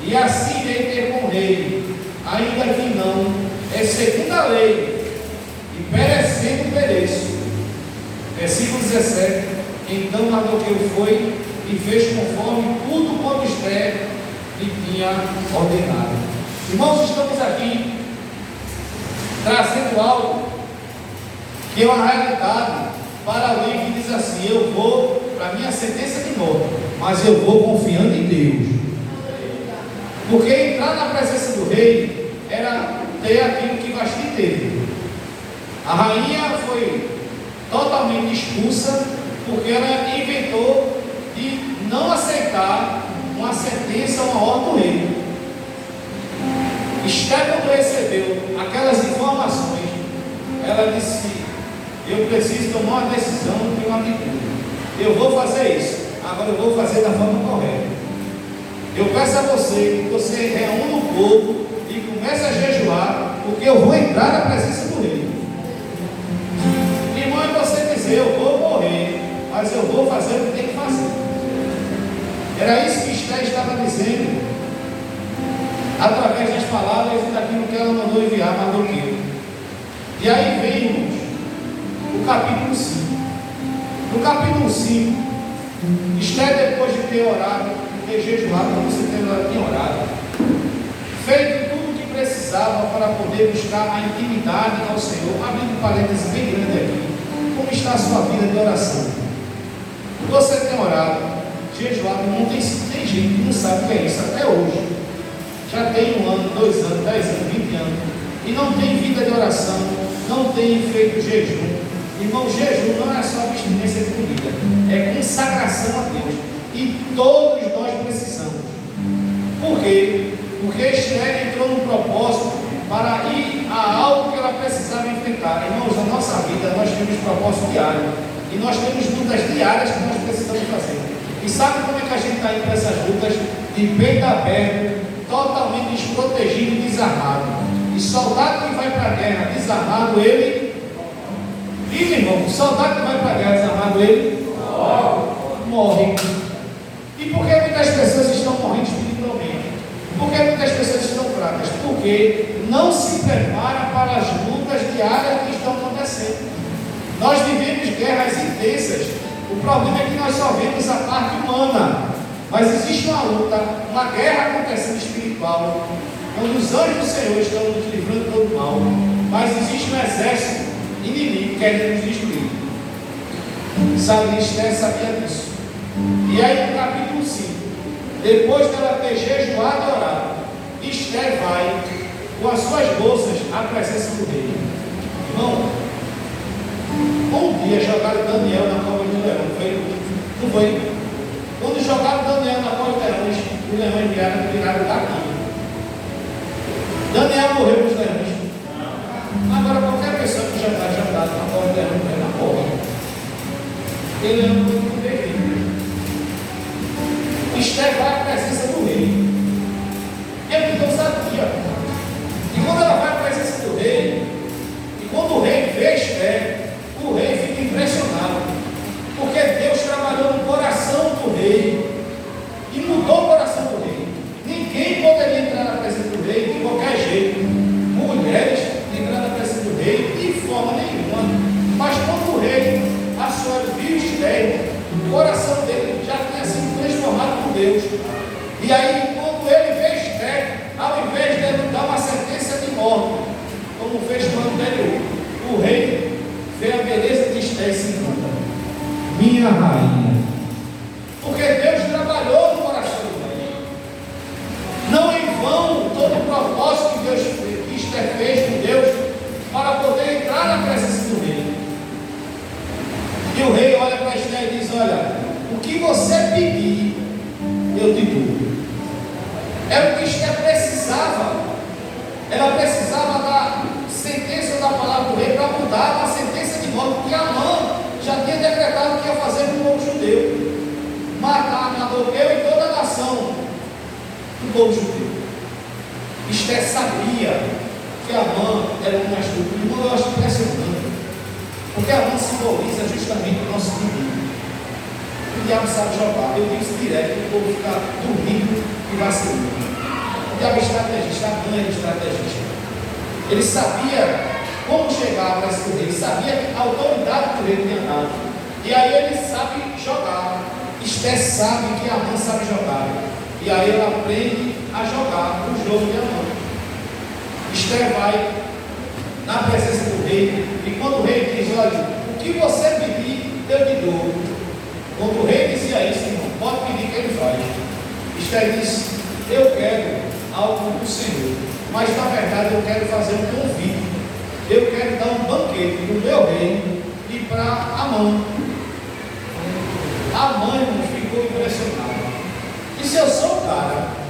e assim irei ter com o rei, ainda que não é segundo a lei, e perecendo pereço. Versículo 17. Então Mardoqueu foi e fez conforme tudo quanto Esther lhe tinha ordenado. Irmãos, estamos aqui trazendo algo que é uma realidade para alguém que diz assim: eu vou para a minha sentença de morte, mas eu vou confiando em Deus. Porque entrar na presença do rei era ter aquilo que Vasti teve. A rainha foi totalmente expulsa porque ela inventou de não aceitar uma sentença, uma ordem do rei. Esther, quando recebeu aquelas informações, ela disse: eu preciso tomar uma decisão e uma atitude. Eu vou fazer isso, agora eu vou fazer da forma correta. Eu peço a você que você reúna o povo e comece a jejuar, porque eu vou entrar na presença do rei. Irmão, é você dizer: eu vou morrer, mas eu vou fazer o que tem que fazer. Era isso que Esther estava dizendo, através das palavras e daquilo que ela mandou enviar Mardoqueu. E aí vem, irmãos, o capítulo 5. No capítulo 5, Esther, depois de ter orado, de ter jejuado, como você tinha orado, feito tudo o que precisava para poder buscar a intimidade ao Senhor, abrindo parênteses bem grande aqui. Como está a sua vida de oração? Você tem orado, jejuado, não tem gente que não sabe o que é isso até hoje. Já tem 1 ano, 2 anos, 10 anos, 20 anos, e não tem vida de oração, não tem feito jejum. Irmão, jejum não é só abstinência de comida, é consagração a Deus. E todos nós precisamos. Por quê? Porque Esther entrou no propósito para ir a algo que ela precisava enfrentar. Irmãos, na nossa vida nós temos propósito diário. E nós temos lutas diárias que nós precisamos fazer. E sabe como é que a gente está indo para essas lutas? De peito aberto, totalmente desprotegido e desarmado. E soldado que vai para a guerra desarmado, ele... Diz, irmão, o soldado que vai para a guerra desarmado, ele morre. E por que muitas pessoas estão morrendo espiritualmente? Por que muitas pessoas estão fracas? Porque não se preparam para as lutas diárias que estão acontecendo. Nós vivemos guerras intensas. O problema é que nós só vemos a parte humana. Mas existe uma luta, uma guerra acontecendo espiritual, onde os anjos do Senhor estão nos livrando de todo mal. Mas existe um exército inimigo querendo nos destruir. Sabe, Esther sabia disso. E aí no capítulo 5, depois dela ter jejuado e orado, Esther vai com as suas bolsas à presença do rei. Irmão, um dia jogaram Daniel na cova de leão, não foi? Quando jogaram Daniel na cova de leões, os leões viraram da cama. Daniel morreu nos leões. Agora qualquer pessoa que já está jogado na cova de leão, ela morre. Ele é um pouco terrível. Esther vai à presença do rei. Ele não sabia. E quando ela vai à presença do rei, e quando o rei vê Esther, o rei fica impressionado. Porque Deus trabalhou no coração do rei e mudou o coração do rei. Ninguém poderia entrar na presença do rei de qualquer jeito. Mulheres entrar na presença do rei de forma nenhuma. Mas quando o rei, a senhora viu Esther, o coração dele já tinha sido transformado por Deus. E aí, quando ele vê Esther, ao invés de ele dar uma sentença de morte, como fez no ano anterior, o rei vê a beleza de Esther e se encanta. Minha rainha. Porque Deus trabalhou no coração do rei. Não em vão todo o propósito que Esther fez com Deus para poder entrar na presença do rei. E o rei olha para Esther e diz: olha, o que você pedir, eu te dou. Era o que Esther precisava. Ela precisava da sentença da palavra do rei para mudar a sentença de morte que Amã já tinha decretado que ia fazer com o povo judeu. Matar Mardoqueu e toda a nação do povo judeu. Esther sabia que Amã era um astuto. Irmão, eu acho impressionante. Porque Amã simboliza justamente o nosso inimigo. O diabo sabe jogar. Eu digo isso direto, o povo fica dormindo e vacilando. O diabo é estrategista, Amã era estrategista. Ele sabia como chegar para esse rei, sabia a autoridade que o rei tinha dado. E aí ele sabe jogar. Esther sabe que Amã sabe jogar. E aí ela aprende a jogar o jogo de Amã. Esther vai na presença do rei. E quando o rei diz: olha, o que você pedir, eu te dou. Quando o rei dizia isso, irmão, pode pedir que ele faz. Esther diz: eu quero algo do Senhor. Mas na verdade eu quero fazer um convite. Eu quero dar dar um banquete para o meu rei e para Amã. A mãe, irmão, ficou impressionada. Disse: eu sou o cara.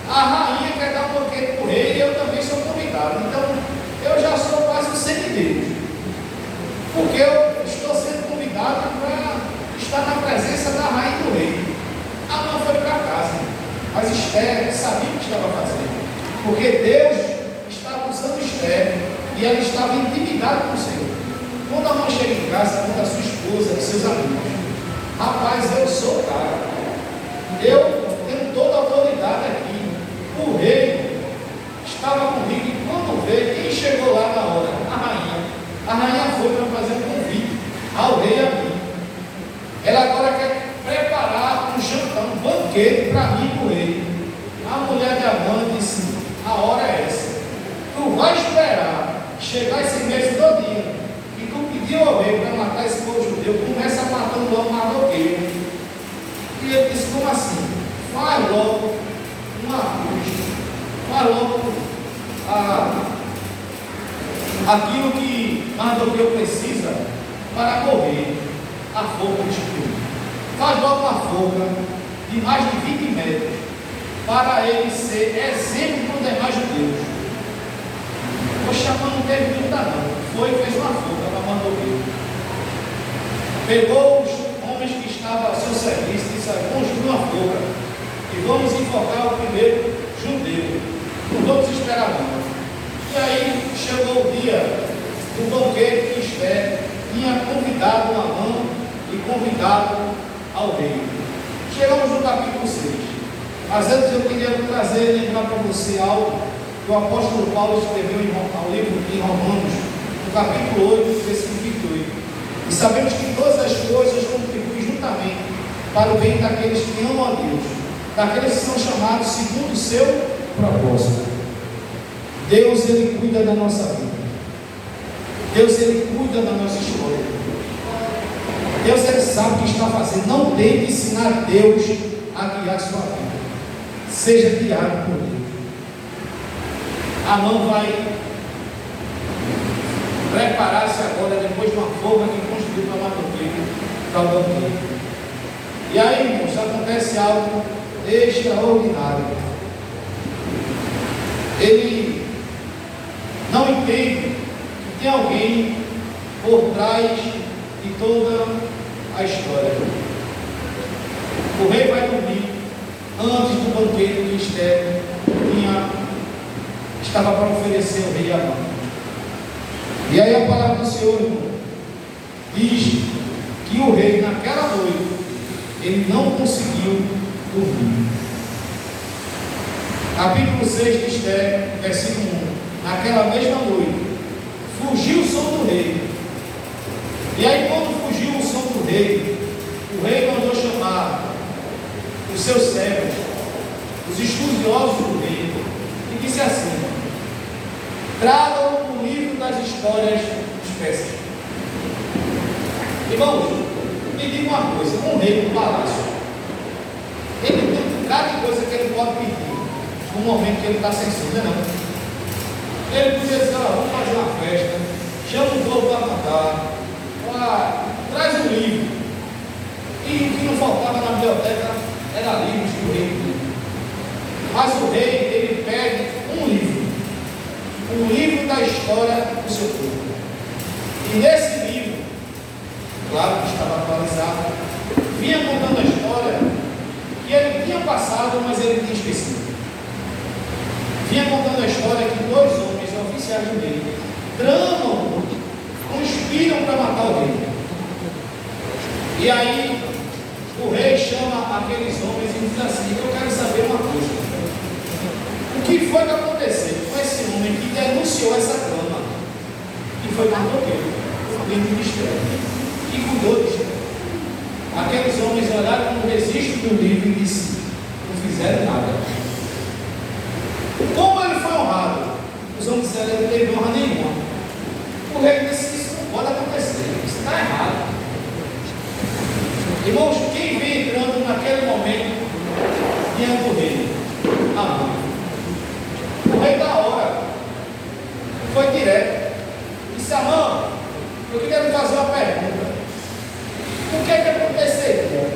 A rainha quer dar um banquete para o rei e eu também sou convidado. Então, eu já sou quase um semideus. Porque eu estou sendo convidado para estar na presença da rainha e do rei. A mãe foi para casa. Mas Esther sabia o que estava fazendo. Porque Deus estava usando Esther e ela estava intimidada com o Senhor. Quando a mãe chega em casa, conta a sua esposa e seus amigos: rapaz, eu sou o cara. Eu tenho toda a autoridade aqui. O rei estava comigo e quando veio, quem chegou lá na hora? A rainha. A rainha foi para fazer um convite ao rei e a mim. Ela agora quer preparar um jantar, um banquete para mim e para o rei. A mulher de Amã disse: a hora é essa. Tu vai esperar chegar esse mês todinho e tu pediu ao rei para matar esse povo judeu, começa matando logo Mardoqueu. E ele disse: como assim? Faz logo uma cruz, faz logo aquilo que Mardoqueu precisa para morrer, a forca de espinho. Faz logo uma forca de mais de 20 metros, para ele ser exemplo para os demais judeus. Poxa, não teve dúvida não. Foi e fez uma forca para Mardoqueu. Pegou os homens que estavam ao seu serviço e disse: construa uma forca e vamos enfocar o primeiro judeu. Não vamos esperar não. E aí chegou o dia do banquete que Esther tinha convidado Amã e convidado ao rei. Chegamos no capítulo 6. Mas antes eu queria lembrar para você algo que o apóstolo Paulo escreveu ao livro de Romanos, no capítulo 8, versículo 28. E sabemos que todas as coisas contribuem juntamente para o bem daqueles que amam a Deus, daqueles que são chamados segundo o seu propósito. Deus, Ele cuida da nossa vida. Deus, Ele cuida da nossa história. Deus, Ele sabe o que está fazendo. Não tente ensinar Deus a guiar sua vida. Seja guiado por Deus. Amã vai preparar-se agora, depois de uma forma que construiu para Mardoqueu, para o banquete. E aí, irmãos, acontece algo extraordinário. Ele não entende que tem alguém por trás de toda a história. O rei vai dormir antes do banquete que Esther estava para oferecer ao rei Amã. E aí a palavra do Senhor, irmão, diz que o rei, naquela noite, ele não conseguiu dormir. Capítulo 6 de Esther, versículo 1. Naquela mesma noite, fugiu o som do rei. E aí, quando fugiu o som do rei, o rei mandou chamar os seus servos, os estudiosos do rei, e disse assim: tragam o livro das histórias dos persas. Irmãos, me diga uma coisa: um rei no palácio, ele tem um bocado de coisa que ele pode pedir no momento que ele está sem sono, não. Ele podia dizer: vamos fazer uma festa, chama o povo para cantar, traz um livro. E o que não faltava na biblioteca era livros que o rei queria. Mas o rei, ele pede um livro da história do seu povo. E nesse livro, claro que estava atualizado, vinha contando a história que ele tinha passado, mas ele tinha esquecido. Vinha contando a história que dois homens, oficiais do rei, tramam, conspiram para matar o rei. E aí, o rei chama aqueles homens e diz assim: eu quero saber uma coisa. O que foi que aconteceu com esse homem que denunciou essa trama? Que foi Mardoqueu, o livro de Esther, que cuidou de Esther. Aqueles homens olharam no registro do livro e disseram: não fizeram nada. Como ele foi honrado? Os homens disseram: ele não teve honra nenhuma. O rei disse: isso não pode acontecer, isso está errado. Irmãos, quem vem entrando naquele momento diante do rei? Amã. O rei da hora foi direto. Disse: uma pergunta. O que é que aconteceria?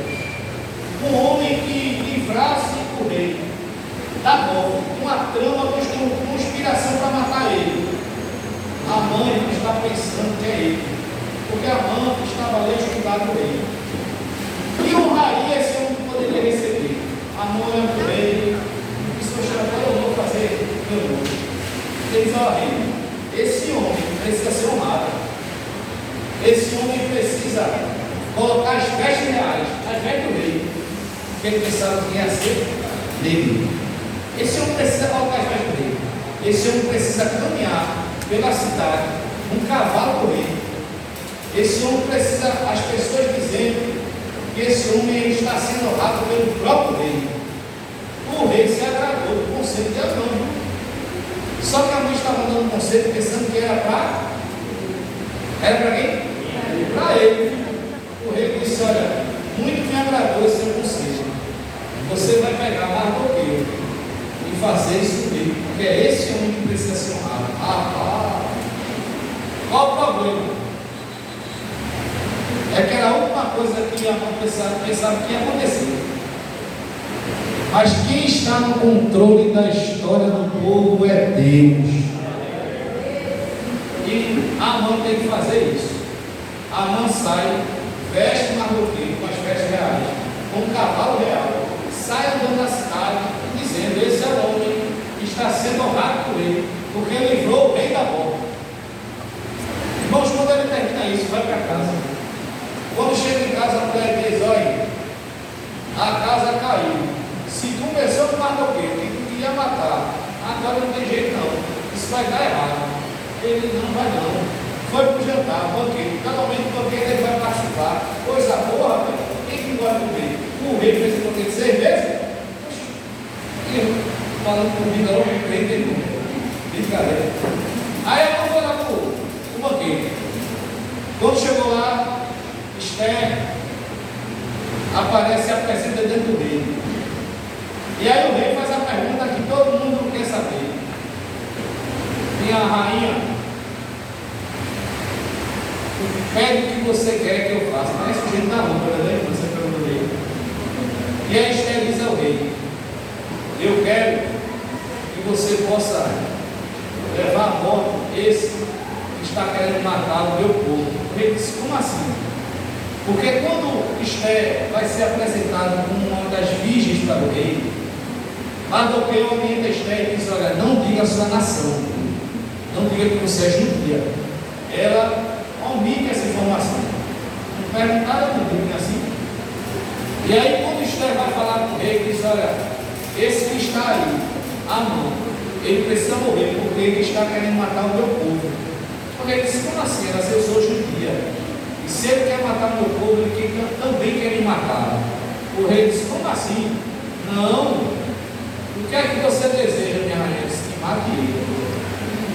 Um homem que livrasse o rei da morte, uma trama, conspiração para matar ele. A mãe está pensando que é ele, porque a mãe estava ali estudando o rei. Que honraria esse homem que poderia receber? A mãe do rei, disse: agora eu vou fazer meu nome. Ele diz: ó rei, esse homem precisa ser honrado. Esse homem precisa colocar as vestes reais, as vestes do rei, porque ele pensava que ia ser dele. Esse homem precisa colocar as vestes do rei. Esse homem precisa caminhar pela cidade, um cavalo do rei. Esse homem precisa, as pessoas dizendo que esse homem está sendo honrado pelo próprio rei. O rei se agradou do conselho de Amã. Só que a mãe estava dando um conselho pensando que era para quem? Para ele. O rei disse: olha, muito me agradou esse seu conselho. Você vai pegar Mardoqueu e fazer isso dele, porque é esse homem que precisa ser honrado. Qual o problema? É que era a última coisa que pensava que ia acontecer. Mas quem está no controle da história do povo é Deus. E Amã tem que fazer isso. Amã sai, veste Mardoqueu com as vestes reais, com um cavalo real, sai andando na cidade, dizendo: esse é o homem que está sendo honrado por ele, porque ele livrou o rei da morte. Irmãos, quando ele termina isso, vai para casa. Quando chega em casa, a mulher diz: olha, a casa caiu. Se tu começou com Mardoqueu, que tu queria matar, agora não tem jeito não, isso vai dar errado. Ele: não vai não. Foi para o jantar, banquete, pelo menos o banquete ele vai participar. Coisa boa, rapaz. Quem que gosta do rei? O rei fez o banquete 6 vezes? Falando comigo, não, o rei tem muito. Brincadeira. Aí eu vou lá para o banquete. Quando chegou lá, Esther aparece e apresenta dentro do rei. E aí o rei faz a pergunta que todo mundo quer saber. Minha rainha, pede o que você quer que eu faça. Parece o jeito da lâmpada, né? Você pergunta ao rei. E aí Esther diz ao rei: eu quero que você possa levar à morte esse que está querendo matar o meu povo. O rei disse: como assim? Porque quando Esther vai ser apresentada como uma das virgens para o rei, Mardoqueu orienta Esther e diz: olha, não diga a sua nação, não diga que você é judia. Ela omite essa informação. Não perguntaram no livro assim. E aí, quando Esther vai falar com o rei, diz: olha, esse que está aí, Amã, ele precisa morrer porque ele está querendo matar o meu povo. Porque ele disse: como assim? Ela disse: eu sou judia. E se ele quer matar o meu povo, ele também quer me matar. O rei disse: como assim? Não. O que é que você deseja, minha rainha? Disse: que mate ele.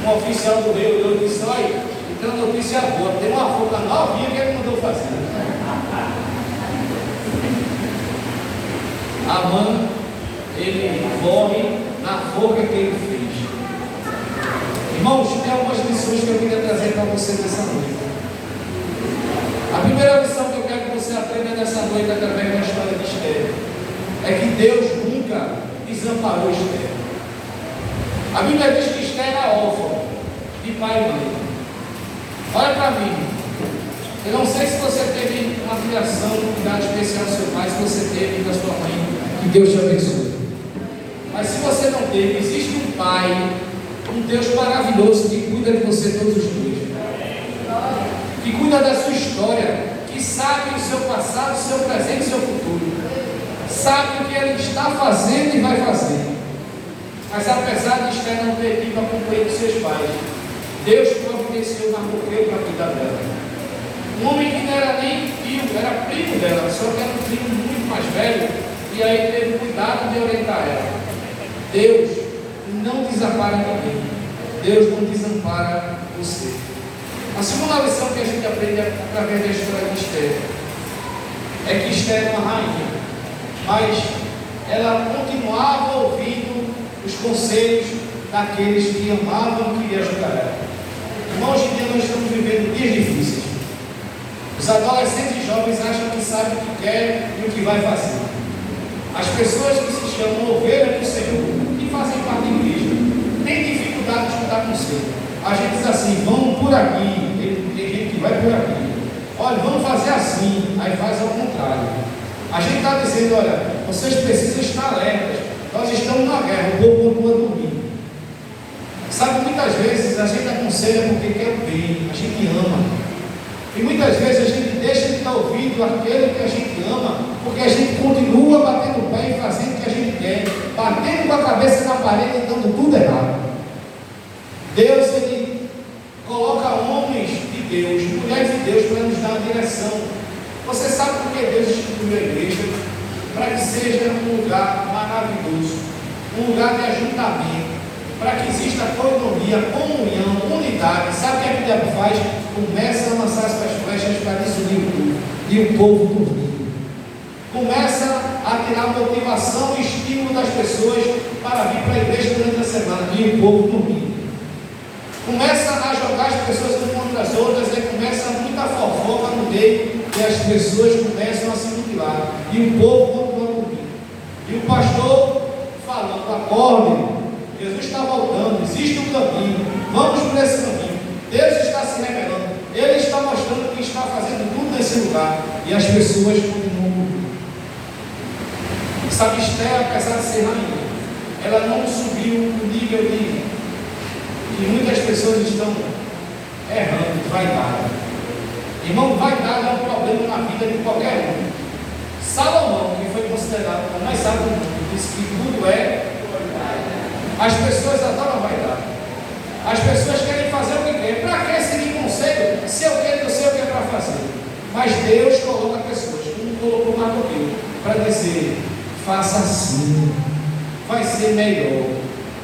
Um oficial do rei olhou e disse: olha, então a notícia boa, tem uma forca novinha que ele mandou fazer. Amã, ele morre na forca que ele fez. Irmãos, tem algumas lições que eu queria trazer para vocês nessa noite. A primeira lição que eu quero que você aprenda nessa noite, através da história de Esther, é que Deus nunca desamparou Esther. A Bíblia diz que Esther era órfã de pai e mãe. Olha para mim, eu não sei se você teve uma criação, um cuidado especial do seu pai, se você teve da sua mãe, que Deus te abençoe. Mas se você não teve, existe um pai, um Deus maravilhoso que cuida de você todos os dias, que cuida da sua história, que sabe o seu passado, o seu presente e o seu futuro, sabe o que ele está fazendo e vai fazer. Mas apesar de Esther não ter tido a companhia dos seus pais, Deus providenciou Mardoqueu para cuidar dela. Um homem que não era nem filho, era primo dela, só que era um primo muito mais velho, e aí teve cuidado de orientar ela. Deus não desampara ninguém. Deus não desampara você. A segunda lição que a gente aprende através da história de Esther é que Esther é uma rainha, mas ela continuava ouvindo os conselhos daqueles que amavam e queriam ajudar ela. Irmãos, hoje em dia nós estamos vivendo dias difíceis. Os adolescentes e jovens acham que sabem o que quer e o que vai fazer. As pessoas que se chamam ovelhas do Senhor, que fazem parte da igreja, têm dificuldade de escutar conselho. A gente diz assim, vamos por aqui, tem gente que vai por aqui. Olha, vamos fazer assim, aí faz ao contrário. A gente está dizendo, olha, vocês precisam estar alertas. Nós estamos numa guerra, o povo continua dormindo. Sabe, muitas vezes a gente aconselha porque quer o bem, a gente ama. E muitas vezes a gente deixa de estar ouvindo aquele que a gente ama, porque a gente continua batendo o pé e fazendo o que a gente quer, batendo com a cabeça na parede e dando tudo errado. Deus, Ele coloca homens de Deus, mulheres de Deus para nos dar a direção. Você sabe por que Deus instituiu a igreja? Para que seja um lugar maravilhoso, um lugar de ajuntamento, para que exista coinonia, comunhão, unidade. Sabe o que a Bíblia faz? Começa a lançar essas flechas para desunir o povo, e o povo dormindo. Começa a tirar motivação e estímulo das pessoas para vir para a igreja durante a semana, e o povo dormindo. Começa a jogar as pessoas umas contra as outras, aí começa muita fofoca no meio, e as pessoas começam a se mutilar, e o povo continua dormindo. E o pastor falando, acorde, Jesus está voltando, existe um caminho, vamos por esse caminho. Deus está se revelando, Ele está mostrando que está fazendo tudo nesse lugar, e as pessoas continuam dormindo. Sabe, Esther, apesar de ser rainha, ela não subiu o nível de que muitas pessoas estão errando, vaidade. Irmão, vaidade é um problema na vida de qualquer um. Salomão, que foi considerado o mais sábio do mundo, disse que tudo é vaidade. As pessoas adoram vaidade. As pessoas querem fazer o que querem. Para que seguir conselho? Se eu quero, eu sei o que é para fazer. Mas Deus coloca pessoas, como colocou Mardoqueu, para dizer, faça assim, vai ser melhor.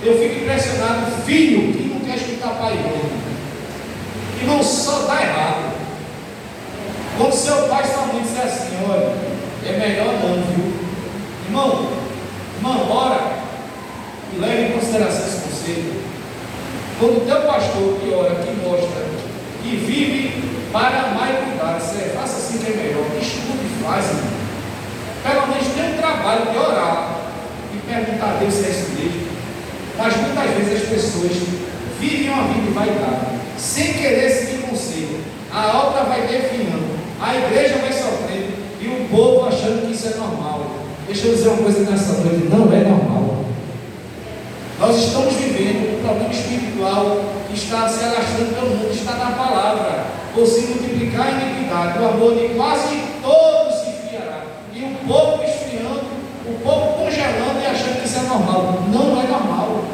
Eu fico impressionado, filho que não quer escutar pai e mãe. Irmão, só dá errado. Quando seu pai e sua mãe disser assim, olha, é melhor não, viu? Irmão, ora e leve em consideração esse conselho. Quando o teu pastor que ora, que mostra, que vive para amar e cuidar, você faça assim que é melhor, estude e faz, irmão. Pelo menos tem um trabalho de orar e perguntar a Deus se é isso mesmo. Mas muitas vezes as pessoas vivem uma vida de vaidade, sem querer seguir conselho. A obra vai definhando, a igreja vai sofrendo e o povo achando que isso é normal. Deixa eu dizer uma coisa nessa noite: não é normal. Nós estamos vivendo um problema espiritual que está se alastrando pelo mundo, está na palavra. Por se multiplicar a iniquidade, o amor de quase todos se esfriará. E o povo esfriando, o povo congelando e achando que isso é normal. Não é normal.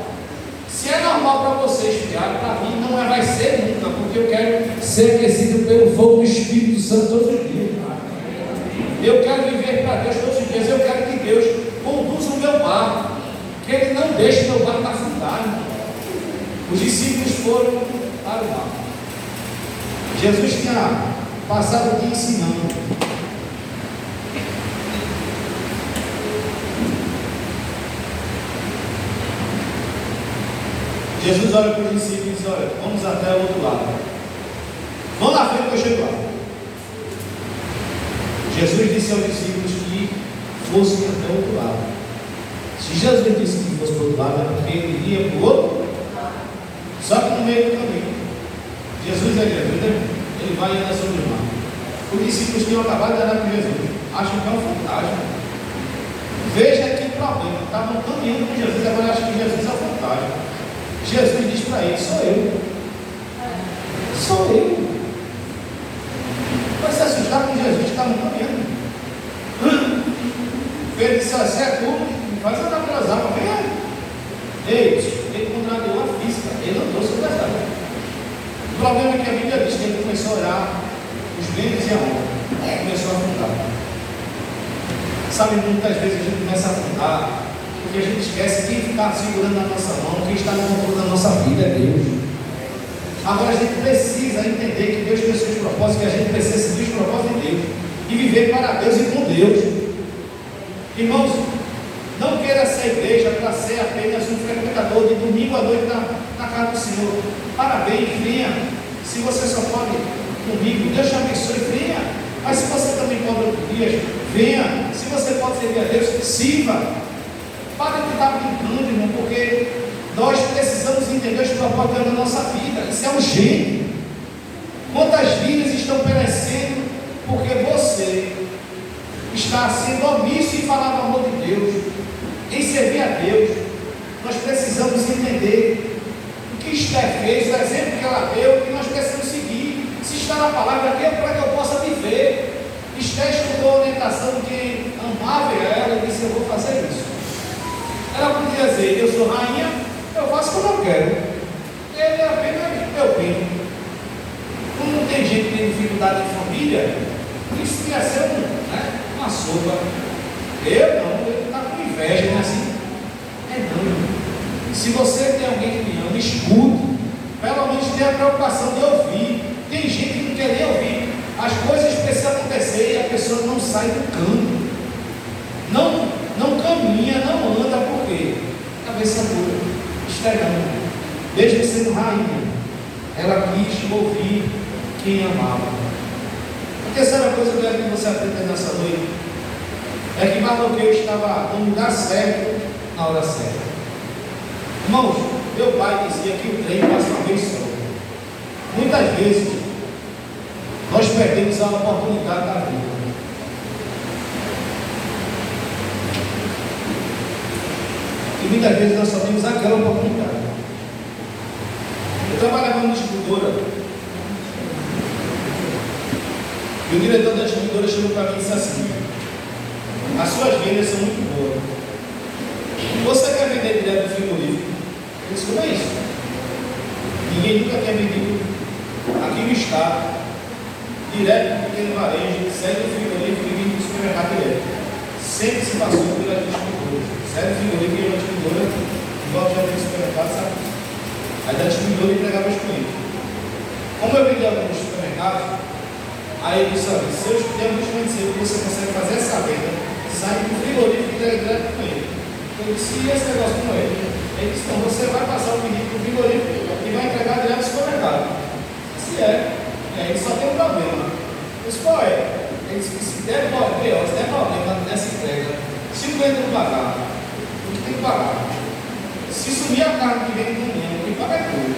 Se é normal para você esfriar, para mim não vai ser nunca, porque eu quero ser aquecido pelo fogo do Espírito Santo todos os dias. Eu quero viver para Deus todos os dias. Eu quero que Deus conduza o meu barco, que Ele não deixe meu barco afundar. Os discípulos foram para o mar. Jesus tinha passado o dia ensinando. Jesus olha para os discípulos e diz: olha, vamos até o outro lado. Vão na frente que eu chego lá. Jesus disse aos discípulos que fossem até o outro lado. Se Jesus disse que fosse para o outro lado, era porque ele iria para o outro. Só que no meio do caminho, Jesus é Jesus, né? Ele vai andar sobre o mar. Os discípulos tinham acabado de andar com Jesus, acham que é um fantasma. Veja que problema, estavam caminhando com Jesus, agora acham que Jesus é um fantasma. Jesus diz para ele: sou eu. Sou eu. Vai se assustar com Jesus que estavam caminhando. Ele disse: você é tu, faz andar pelas águas, vem aí. Ele contrariou a física, ele andou sobre as águas. O problema é que a Bíblia diz que ele começou a orar os ventos e a onda, começou a afundar. Sabe, muitas vezes a gente começa a afundar porque a gente esquece quem está segurando na nossa mão, quem está no controle da nossa vida é Deus. Agora a gente precisa entender que Deus tem os seus propósitos, que a gente precisa seguir os propósitos de Deus e viver para Deus e com Deus. Irmãos, não queira ser igreja para ser apenas um frequentador de domingo à noite na casa do Senhor. Parabéns, venha. Se você só pode domingo, Deus te abençoe, venha. Mas se você também pode outros dias, venha. Se você pode servir a Deus, sirva. Para de estar brincando, irmão, porque nós precisamos entender os propósitos da nossa vida. Isso é urgente. Quantas vidas estão perecendo porque você está sendo omisso em falar do amor de Deus, em servir a Deus? Nós precisamos entender o que Esther fez, o exemplo que ela deu, que nós precisamos seguir. Se está na palavra aqui é para que eu possa viver. Esther estudou a orientação de quem amava ela e disse: eu vou fazer isso. Ela podia dizer: eu sou rainha, eu faço como eu quero. Ele é apenas meu bem. Como tem gente que tem dificuldade em família, isso ia ser uma sopa. Eu não, ele está com inveja, não é assim? É não. Se você tem alguém que me ama, escute. Pelo menos tenha a preocupação de ouvir. Tem gente que não quer nem ouvir. As coisas precisam acontecer e a pessoa não sai do canto. Não caminha, não anda, por quê? Cabeça dura, estranhando. Mesmo sendo rainha, ela quis ouvir quem amava. A terceira coisa que eu quero que você aprenda nessa noite é que Mardoqueu estava no lugar certo, na hora certa. Irmãos, meu pai dizia que o trem passa uma vez só. Muitas vezes nós perdemos a oportunidade da vida. E muitas vezes nós só temos aquela oportunidade. Eu trabalhava numa distribuidora e o diretor da distribuidora chegou para mim e disse assim: as suas vendas são muito boas. Você quer vender direto do frigorífico? Eu disse: como é isso? Ninguém nunca quer vender aqui no estado, direto do pequeno varejo, sai do frigorífico e vem do supermercado direto. Sempre se passou pela distribuidora. Sai do frigorífico e a distribuidora volta já do supermercado, sabe? Aí da distribuidora entregava os clientes. Como eu vendi alguns supermercados, aí ele disse: olha, se eu der um desconhecido que você consegue fazer essa venda, sai do frigorífico e entrega direto com ele. Eu disse: e esse negócio com ele? Ele disse: não, você vai passar o pedido para o frigorífico e vai entregar direto no supermercado. Se é, aí só tem um problema. Eu disse: qual é? Ele disse que se der problema nessa entrega, se o cliente não pagar, o que tem que pagar? Se sumir a carne que vem do caminhão, quem paga é tudo.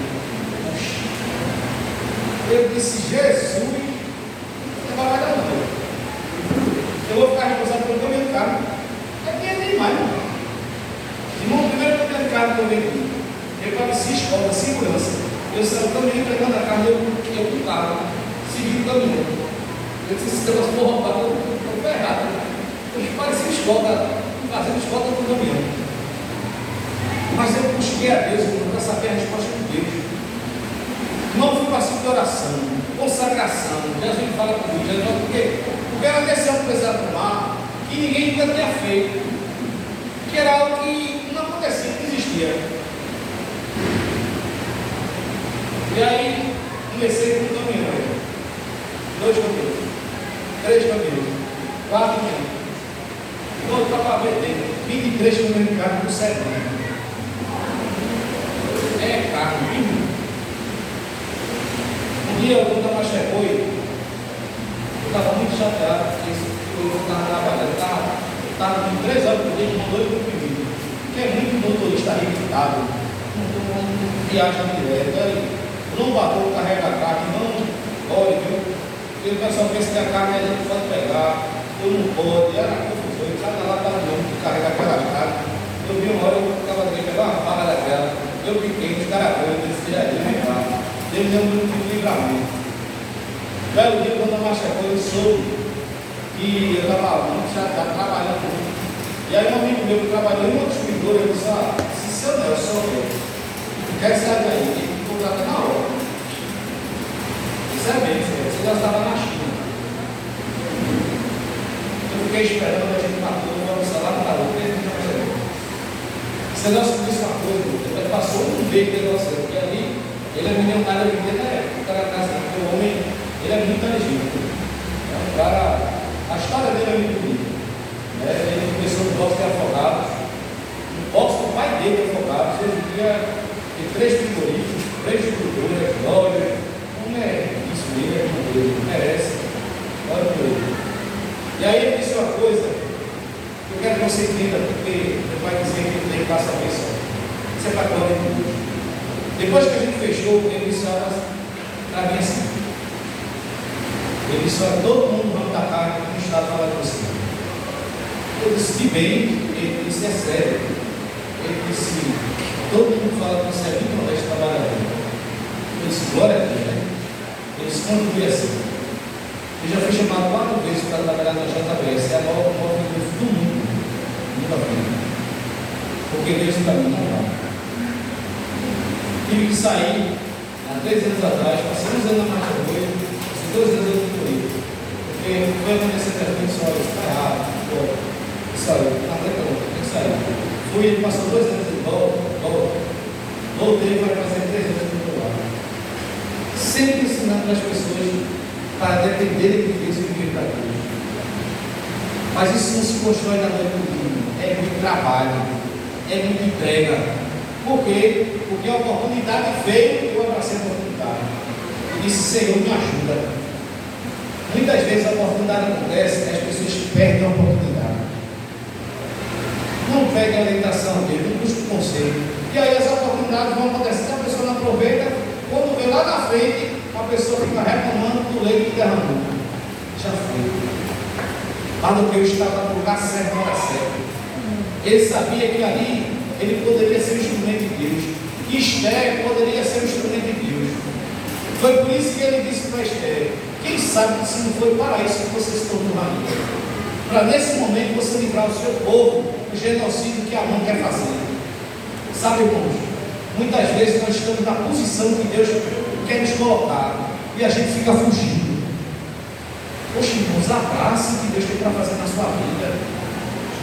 Eu disse: Jesus, não vai dar não. Eu vou ficar responsável pelo caminhão de carne. É dinheiro demais, irmão. Irmão, o primeiro caminhão de carne que eu vendi, eu parecia escola, segurança. Eu saí do caminhão entregando a carne, eu com o carro, seguindo o caminhão. Eu disse: esse negócio for roubado, eu estou errado. Eu parecia escola, fazendo escola do caminhão. Mas eu busquei a Deus para saber a resposta de Deus. Não fui passivo de oração, consagração. Jesus me fala comigo, porque era uma decisão que precisava tomar, que ninguém nunca tinha feito, que era algo que não acontecia, não existia. E aí comecei com um caminhão, 2 caminhões, 3 caminhões, 4 caminhões. Quando eu estava vendendo 23 caminhões de carne por 7 anos. É carne, viu? Um dia, quando a marcha foi, eu estava muito chateado, porque eu estava trabalhando, estava com 3 horas por dia, com 2 comprimidos, que é muito motorista irritado, não viaja direto, aí não bateu o carrega a carne, não olha, viu? Porque o pessoal pensa que a carne a gente pode pegar, ou não pode, era confusão, cada lá está não, que carrega aquela carne. Eu vi uma hora, eu ficava ali, pegava uma faca daquela, eu piquei nos caracóis, desse dia aí, vem cá. Deus deu um grupo de livramento. Belo dia, quando a marcha foi, eu soube que eu estava muito chateado, trabalhando muito. E aí um amigo meu que trabalhou em uma distribuidora, ele disse: se seu Nelson, eu quero sair daí, tem que contratar na hora. Isso é bem, você já estava na China. Eu fiquei esperando, a gente matou, o salário para outro, esse negócio disse uma coisa, ele passou um mês de negócio, porque ali ele é milionário de vida na época, o cara casa, porque o homem, ele é muito inteligente. O cara, a história dele é muito bonita. Ele começou no boxe de afogados, no boxe do pai dele de afogados, hoje em dia tem 3 frigoríficos, 3 distribuidoras, lojas, não é isso mesmo, é uma coisa, merece. Olha o que você entenda, porque ele vai dizer que tem que passar a bênção. Isso é para a glória de Deus. Depois que a gente fechou, ele disse para mim assim. Ele disse, olha, todo mundo no ramo da carne não está falando com você. Eu disse, de bem, ele disse, é sério. Ele disse, todo mundo fala que você é muito honesto trabalhador. Eu disse, glória a Deus, né? Ele disse, continue assim. Eu já fui chamado 4 vezes para trabalhar na JBS, é a maior figura do mundo. Nunca vi. Porque Deus está me honrando. Tive que sair há 3 anos atrás, passei 11 anos na marcha boa, passei 2 anos eu fui. Porque foi acontecer que a gente só está errado. Saiu, não tem que sair. Fui, ele passou 2 anos de voltei, vai fazer 3 anos do outro lado. Sempre ensinando as pessoas para dependerem de Deus e viver para Deus. Mas isso não se constrói na noite do dia. É muito trabalho, é muita entrega. Por quê? Porque a oportunidade veio e eu abracei a oportunidade. E disse, Senhor, me ajuda. Muitas vezes a oportunidade acontece e as pessoas perdem a oportunidade. Não pegue a orientação dele, não busque o conselho. E aí as oportunidades vão acontecer. Se a pessoa não aproveita, quando vem lá na frente, a pessoa fica reclamando do leite que derramou. Já foi. Lá no que eu estava no lugar certo, na hora certa. Ele sabia que ali ele poderia ser o instrumento de Deus. Que Esther poderia ser o instrumento de Deus. Foi por isso que ele disse para Esther: quem sabe se não foi para isso que você se tornou rainha? Para nesse momento você livrar o seu povo do genocídio que Amon quer fazer. Sabe, irmãos, muitas vezes nós estamos na posição que Deus quer nos colocar e a gente fica fugindo. Poxa, irmãos, abraça o que Deus tem para fazer na sua vida.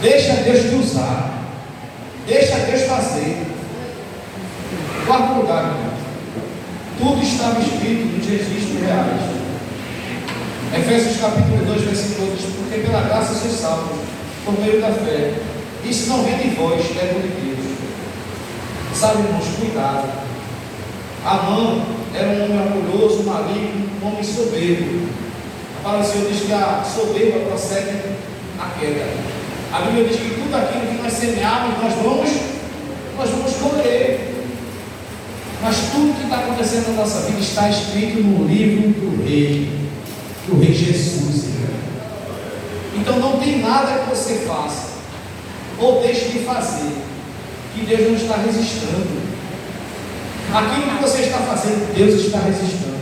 Deixa Deus te usar. Deixa Deus fazer. Quarto lugar, irmão. Tudo estava escrito nos registros reais. Efésios capítulo 2, versículo 2: porque pela graça sois salvos, por meio da fé. Isso não vem de vós, é dom de Deus. Sabe, irmãos, cuidado. Amã era um homem orgulhoso, maligno, um homem soberbo. A palavra do Senhor diz que a soberba procede da queda. A Bíblia diz que tudo aquilo que nós semearmos, nós vamos colher. Mas tudo que está acontecendo na nossa vida está escrito no livro do Rei Jesus. Então não tem nada que você faça ou deixe de fazer que Deus não está registrando. Aquilo que você está fazendo, Deus está registrando.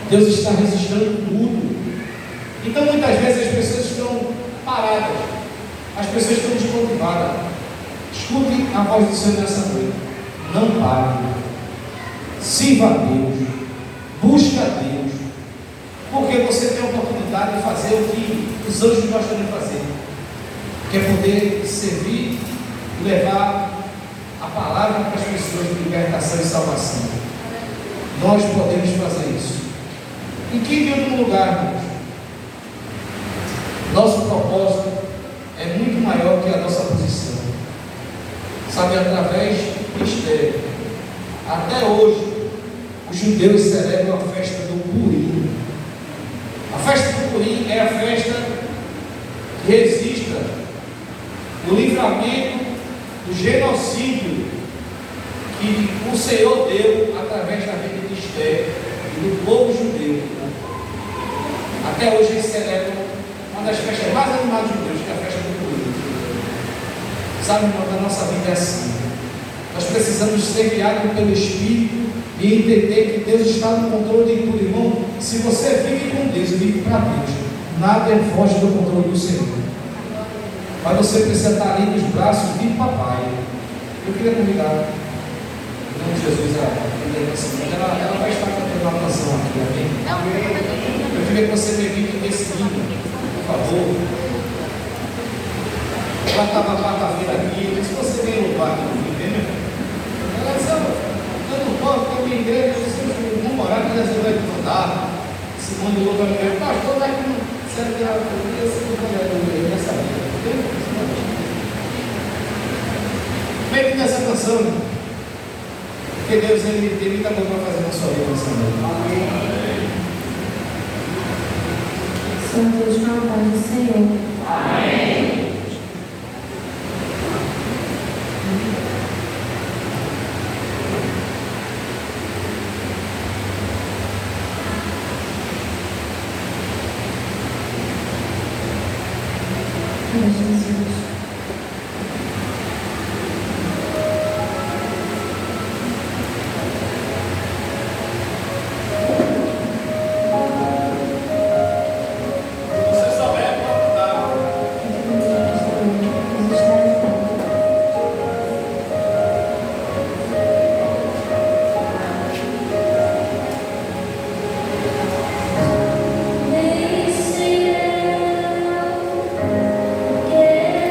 Deus está registrando tudo. Então muitas vezes as pessoas estão paradas, as pessoas estão desmotivadas. Escute a voz do Senhor nessa noite. Não pare. Sirva a Deus. Busque a Deus. Porque você tem a oportunidade de fazer o que os anjos gostam de fazer, que é poder servir e levar a palavra para as pessoas de libertação e salvação. Nós podemos fazer isso. Em que último lugar, irmãos? Nosso propósito é muito maior que a nossa posição. Sabe, através de Esther, até hoje, os judeus celebram a festa do Purim. A festa do Purim é a festa que registra o livramento do genocídio que o Senhor deu através da vida de Esther e do povo judeu. Até hoje eles celebram uma das festas mais animadas de Deus, que é a festa do Purim. Sabe, irmão, a nossa vida é assim. Nós precisamos ser guiados pelo Espírito e entender que Deus está no controle de tudo, irmão. Se você vive com Deus e vive para Deus, nada foge do controle do Senhor. Mas você precisa estar ali nos braços de papai. Eu queria convidar, em nome de Jesus, ela vai estar cantando uma canção aqui, amém? Eu queria que você me evite desse hino, por favor. Ela estava quarta-feira aqui, eu disse: você vem louvar aqui no vem? Ela disse: eu não posso, porque a minha igreja, vamos morar que Jesus vai te mandar. Simone de Louva me disse: pastor, vai que não serve que eu queria ser do nessa vida. Lembre dessa canção, irmão. Porque Deus ele tem muita coisa para fazer na sua vida nessa noite. Amém. São Deus na paz do Senhor. Amém. Jesus. Você souber, pode dar. Descerão, quero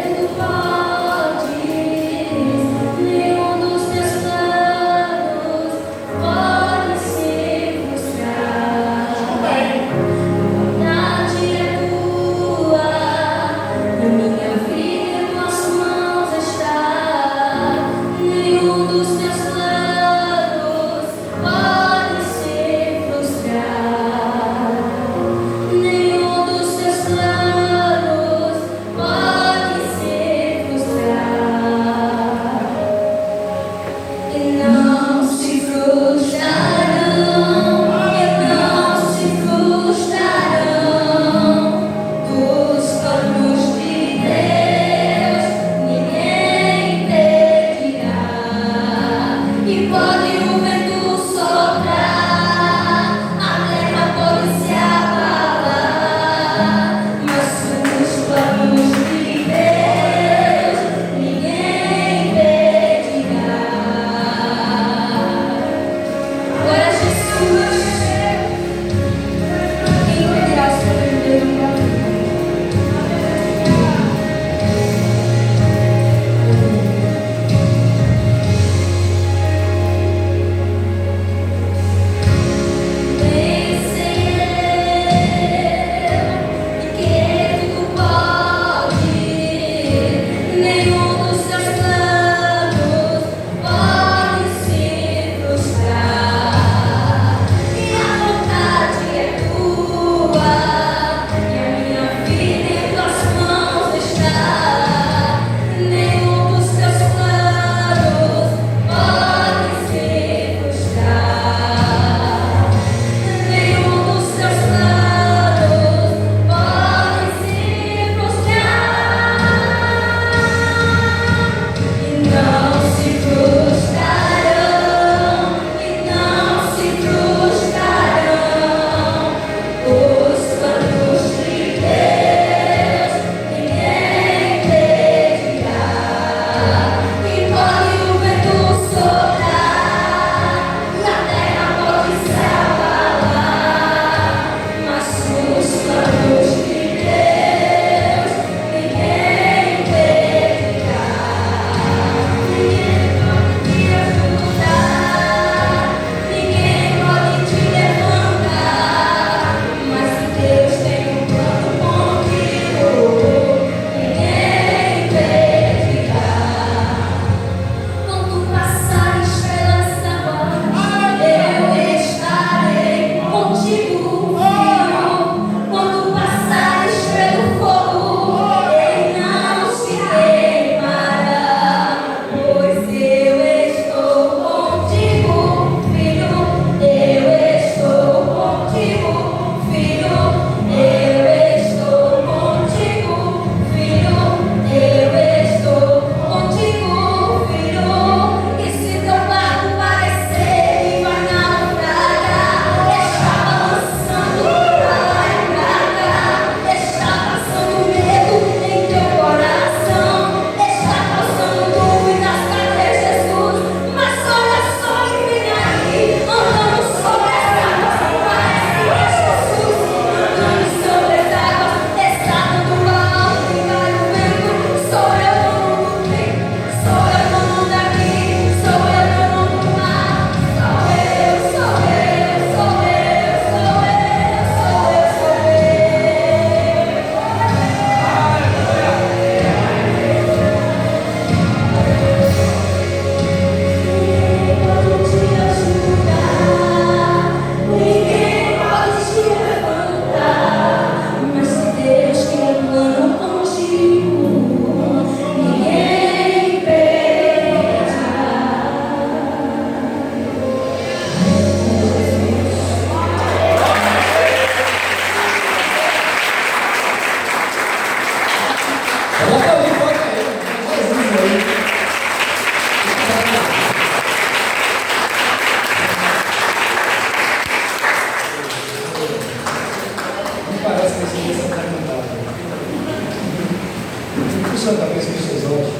sua cabeça e seus olhos.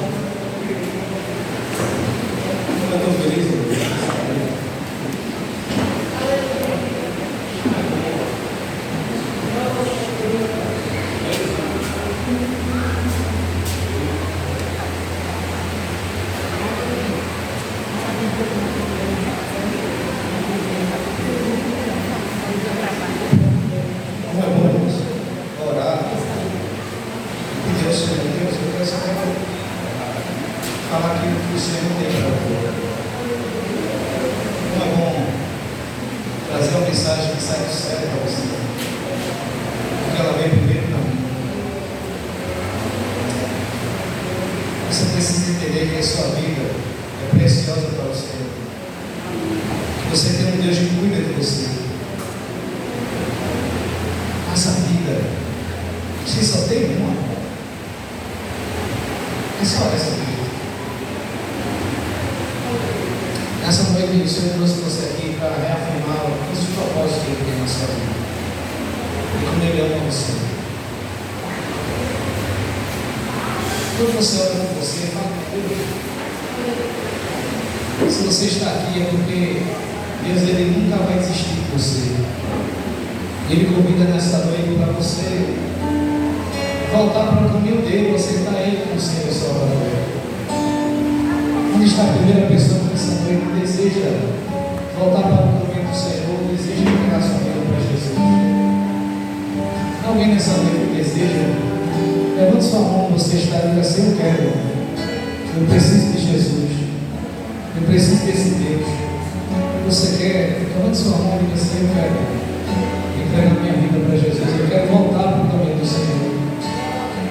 Eu estou feliz. Como é bom orar. Deus, eu quero saber falar aquilo que o Senhor tem para fazer. Como é bom trazer uma mensagem que sai do céu para você, porque ela vem primeiro para mim. Você precisa entender que a sua vida é preciosa para o Senhor. Você tem um Deus que cuida de você. Essa vida, você só tem uma. É só essa vida. Nessa noite, o Senhor trouxe você aqui para reafirmar os propósitos que Ele tem na sua vida. E como Ele ama você. Quando você olha para você, fala com Deus. Se você está aqui é porque Deus Ele nunca vai desistir de você. Ele convida nessa noite para você voltar para o caminho dele, você está Ele com o Senhor e Salvador. Onde está a primeira pessoa que nessa noite deseja voltar para o caminho do Senhor, deseja entregar sua vida para Jesus? Alguém nessa noite deseja? Levante sua mão, você está dizendo assim: eu quero, eu preciso de Jesus, eu preciso desse Deus. Você quer? Levante sua mão e diga assim: eu quero entregar minha vida para Jesus, eu quero voltar para o caminho do Senhor.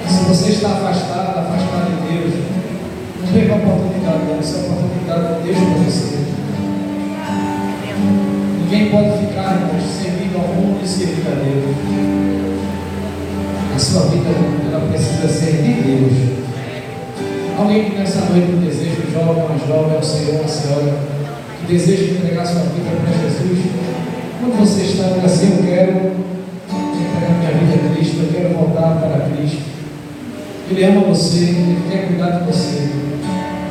Se você está afastado de Deus, não perca a oportunidade, não. Essa é a oportunidade de Deus para você. Ninguém pode ficar, irmãos, servindo ao mundo e servir a Deus. A sua vida, ela precisa ser de Deus. Alguém que nessa noite deseja, um jovem, uma jovem, um senhor, uma senhora, que deseja entregar sua vida para Jesus, quando você está assim: eu quero entregar minha vida a Cristo, eu quero voltar para Cristo. Ele ama você, Ele quer cuidar de você.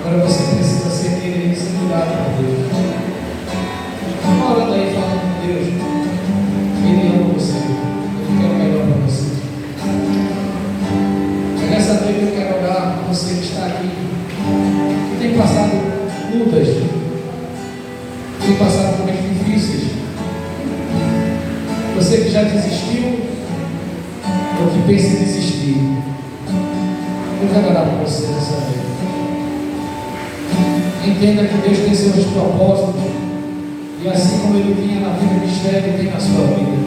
Agora você precisa ser querido e ser cuidado por Deus. Uma orando aí, falando com Deus. Ele ama você, Ele quer o melhor para você. E nessa noite eu quero orar por você que está aqui, que tem passado lutas, tem passado momentos difíceis. Você que já desistiu, ou que pensa em desistir, eu quero orar por você nessa noite. Entenda que Deus tem seus propósitos, e assim como Ele tinha na vida de Esther, Ele tem na sua vida.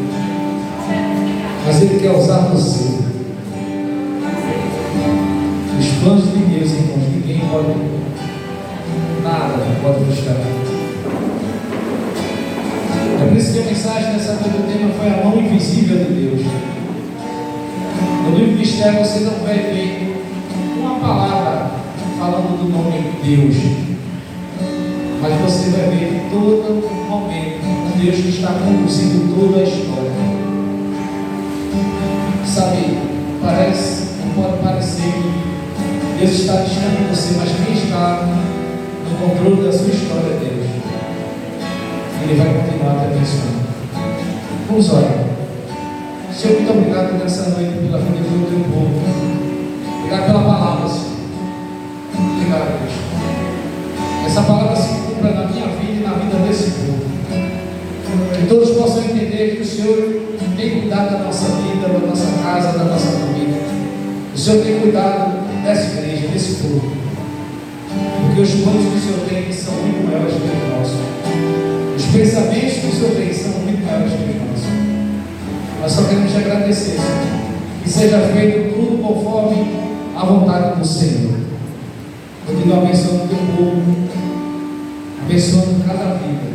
Mas Ele quer usar você. Os planos de Deus, irmãos, ninguém pode, nada pode frustrar. É por isso que a mensagem dessa noite do tema foi a mão invisível de Deus. No livro de Esther você não vai ver uma palavra falando do nome Deus, mas você vai ver em todo momento Deus que está conduzindo toda a história. Sabe, não pode parecer que Deus está distante de você, mas quem está no controle da sua história é Deus. Ele vai continuar te abençoando. Vamos orar. Senhor, muito obrigado nessa noite pela vida do teu povo. Obrigado pela palavra, Senhor. Obrigado, Deus. Essa palavra se cumpra na minha vida e na vida desse povo. Que todos possam entender que o Senhor tem cuidado da nossa vida, da nossa casa, da nossa família. O Senhor tem cuidado dessa igreja, desse povo. Porque os planos que o Senhor tem são muito maiores que os nossos. Os pensamentos que o Senhor tem são muito maiores que os nossos. Nós só queremos te agradecer, Senhor. Que seja feito tudo conforme a vontade do Senhor. Continua abençoando o teu povo, abençoando cada vida.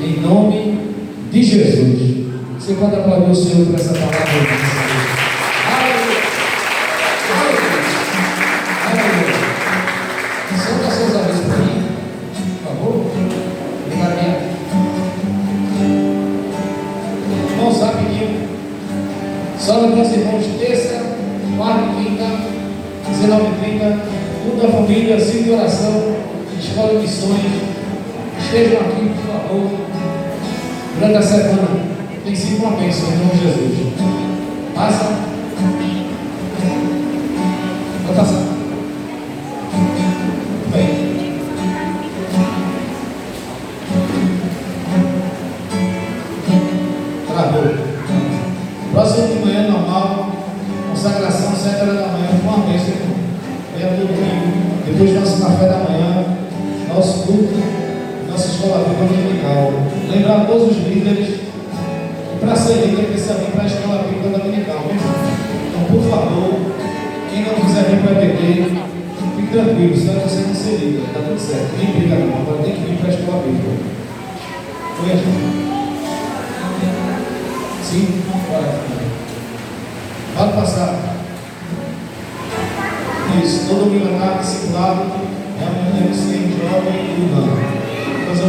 Em nome de Jesus. Você pode aplaudir o Senhor por essa palavra. Aleluia. Aleluia. Aleluia. Solta seus avisos para mim, por favor. Obrigado. Irmãos, rapidinho. Só para os irmãos, terça, quarta e quinta, 19h30, toda a família, ciclo de oração, escola de missões. Estejam aqui, por favor. Durante a semana, tem sido uma bênção, em nome de Jesus. Passa. Pode passar. Bem. Travou. Próximo de manhã, normal. Consagração, 7 horas da manhã, com uma bênção, irmão. Venha todo domingo. Depois do nosso café da manhã, nosso culto, nossa escola bíblica dominical. Lembrar todos os líderes que para ser líder precisa vir para a escola bíblica dominical. Então, por favor, quem não quiser vir para a EBD, fique tranquilo, senão você não ser líder, está tudo certo. Nem briga não, agora tem que vir para a escola bíblica. Oi, gente. Sim? Pode passar. Isso, todo domingo à tarde, discipulado, reunião de jovem e urbano. Coisa 1.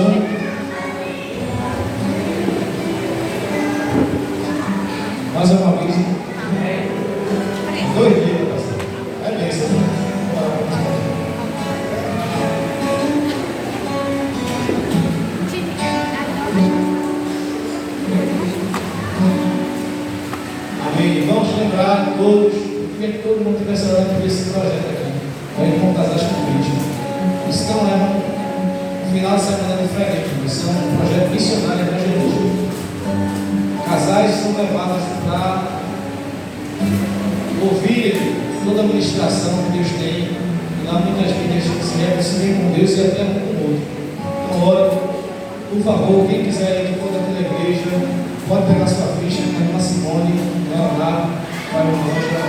Mais uma vez. 2 dias, pastor. É bênção. Amém. Vamos lembrar todos, que todo mundo tivesse orando por esse projeto aqui. Para ir com casais com vítima. Isso não é um final de semana diferente. Isso é um projeto missionário evangelístico. Casais são levados para ouvir toda a ministração que Deus tem. E lá muitas vezes se reconciliam com Deus e até um com o outro. Então, ora, por favor, quem quiser ir for daquela igreja, pode pegar sua ficha, tem uma Simone, Leonardo, vai no Rocha.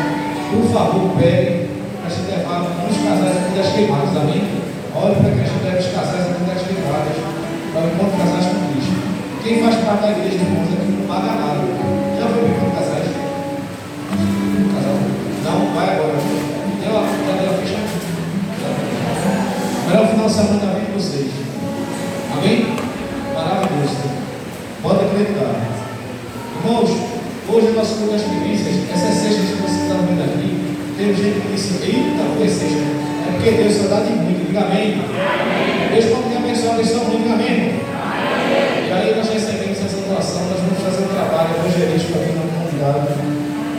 Por favor, pegue para se levar uns casais aqui das queimadas, amém? Olhe para que a gente leve os casais aqui das queimadas, para o encontro de casais com Cristo. Quem faz parte da igreja, irmãos, aqui não paga nada. Já foi para o casais? Casal? Não, vai agora. Deu a ficha? Melhor final de semana da vida de vocês. Amém? Maravilhoso. Pode acreditar. Irmãos, hoje é nosso culto das primícias. Essa sexta que vocês estão vendo aqui, tem gente que disse: eita, foi sexta. É porque Deus só dá de muito. Diga amém. Deus pode te abençoar muito. Diga amém. E aí nós recebemos essa doação, nós vamos fazer um trabalho evangelístico aqui na comunidade.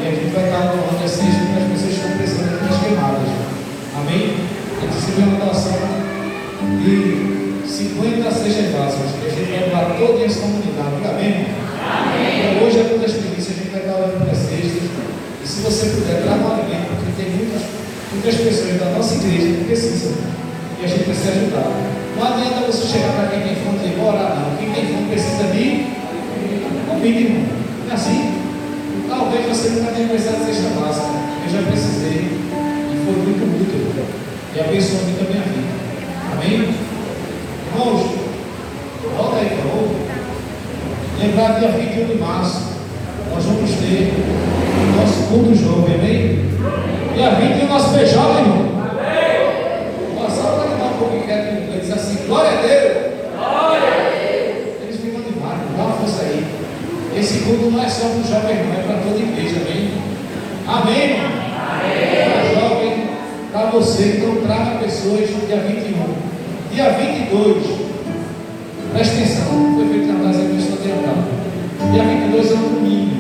E a gente vai estar doando as sextas para as pessoas que estão precisando das queimadas. Amém? A gente recebeu uma doação de 50 cestas básicas. E a gente vai doar toda essa comunidade. Diga amém? Então, hoje é toda a experiência, a gente vai estar olhando para as cestas. E se você puder, traga um alimento, porque tem muitas pessoas da nossa igreja que precisam. E a gente precisa ajudar. Não adianta você chegar para quem tem fome e dizer: orar, não. Quem tem fome precisa de comida, irmão. Não é assim? Talvez você nunca tenha precisado de cesta básica. Eu já precisei. E foi muito útil. E abençoou muito a minha vida. Amém? Irmãos, volta aí, por favor. Lembrar dia 21 de março, nós vamos ter o nosso culto jovem, amém? Dia 21 nosso feijão, irmão. Só para dar um pouco de quieto, ele diz assim: glória a Deus. Glória a Deus. Eles ficam animados, dá uma força aí. Esse culto não é só para os jovens, não, é para toda a igreja, amém? Amém, irmão? Para jovem, para você, então traga pessoas no dia 21. Dia 22, presta atenção, foi feito na casa que estou tentando. Dia 22 é um domingo.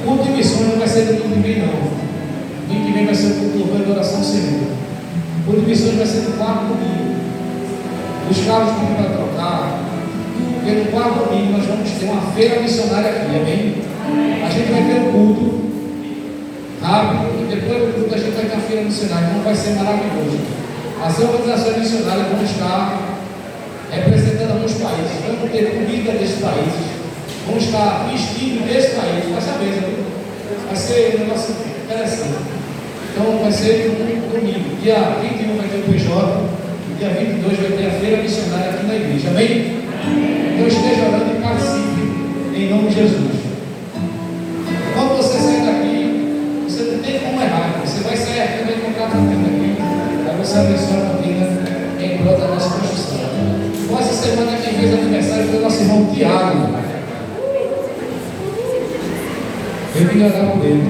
O culto de missões não vai ser domingo que vem, não. Domingo que vem vai ser o culto de louvor e adoração segunda. O culto de missões vai ser no quarto domingo. Os carros vão para trocar. Porque no quarto domingo nós vamos ter uma feira missionária aqui, amém? A gente vai ter um culto rápido e depois do culto a gente vai ter a feira missionária. Então vai ser maravilhoso. As organizações missionárias vão estar representando alguns países. Vamos ter comida desses países. Vamos estar vestindo desse país. Vai saber, viu? Vai ser um negócio interessante. Então vai ser um domingo. Dia 21 vai ter o PJ. Dia 22 vai ter a feira missionária aqui na igreja. Amém? Então esteja orando e participe em nome de Jesus. Quando você sair daqui, você não tem como errar. Você vai sair aqui e vai encontrar a vida aqui. Aí você abençoa a vida em prol da nossa construção. Então, essa semana quem fez aniversário foi o nosso irmão Tiago. Eu vim orar por ele.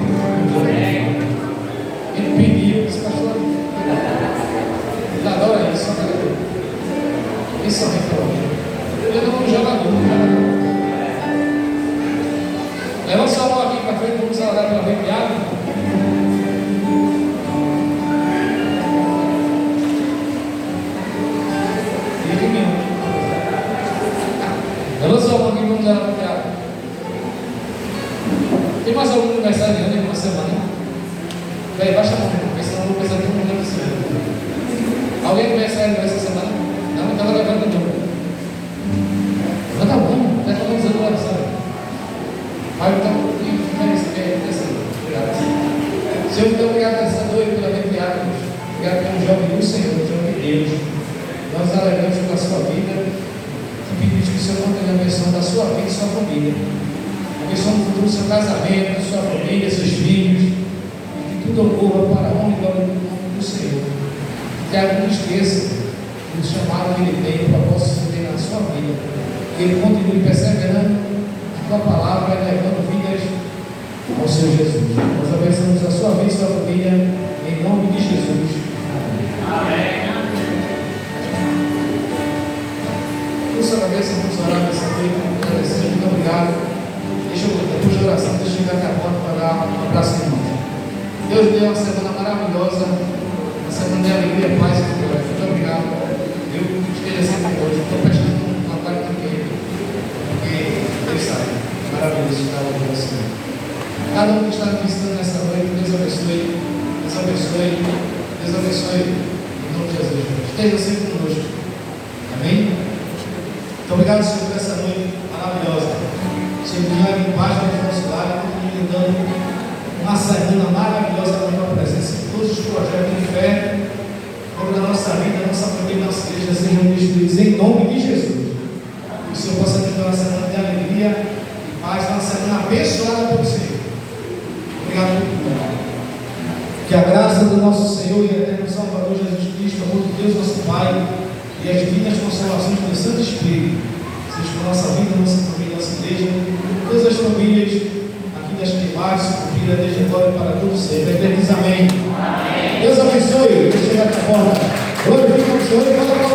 Ele pediu, Pensamento para alguém. Eu não joga duro, levanta sua mão aqui para frente, vamos orar pela arrepiada. Levanta sua mão aqui, vamos orar pela arrepiada. Tem mais algum aniversário em uma semana? Bem, baixa a mão, porque senão eu vou pensar todo mundo aqui. Alguém aniversário essa semana? Não, então levanta a mão. Levanta a mão, não está usando oração. Pai, então, obrigado. Senhor, muito obrigado nessa noite pela arrepiada. Obrigado pelo jovem do Senhor, jovem de Deus. Nós alegramos pela sua vida. Te pedimos que o Senhor mantenha a bênção da sua vida e sua família. A bênção do futuro do seu casamento, da sua família, seus filhos. E que tudo ocorra para a honra e glória do nome do Senhor. Que a não esqueça do chamado que ele tem, do propósito que ele tem na sua vida. Que ele continue perseverando tua palavra e levando vidas ao Senhor Jesus. Nós abençoamos a sua vida e sua família, em nome de Jesus. Amém. Por sua cabeça, vamos orar nessa noite. Agradecer, muito obrigado. Depois da oração, deixa eu chegar aqui a porta para dar um abraço em nós. Deus deu uma semana maravilhosa, uma semana de alegria, paz e vitória. Muito obrigado. Eu esteja sempre hoje. Estou prestando uma parte do que Ele sabe. Maravilhoso estar aqui com você. Cada um que está me visitando nessa noite, Deus abençoe. Deus abençoe. Deus abençoe. Em nome de Jesus. Esteja sempre conosco. Amém? Muito obrigado, Senhor, por essa noite maravilhosa. Senhor, que vai em paz na nossa cidade, continue dando uma semana maravilhosa na tua presença. Todos os projetos de fé, sobre a nossa vida, a nossa família, a nossa igreja sejam destruídos em nome de Jesus. Que o Senhor possa nos dar uma semana de alegria e paz, uma semana abençoada pelo Senhor. Obrigado por tudo. Que a graça do nosso Senhor e eterno Salvador Jesus Cristo, amor de Deus, nosso Pai, e as divinas consolações do Santo Espírito, seja com a nossa vida, nossa família, nossa igreja, todas as famílias aqui das queimadas, se cumprir desde agora e para todos sempre. Eterniza amém. Amém. Deus abençoe. Deixa eu chegar aqui a porta. Glorifica o Senhor e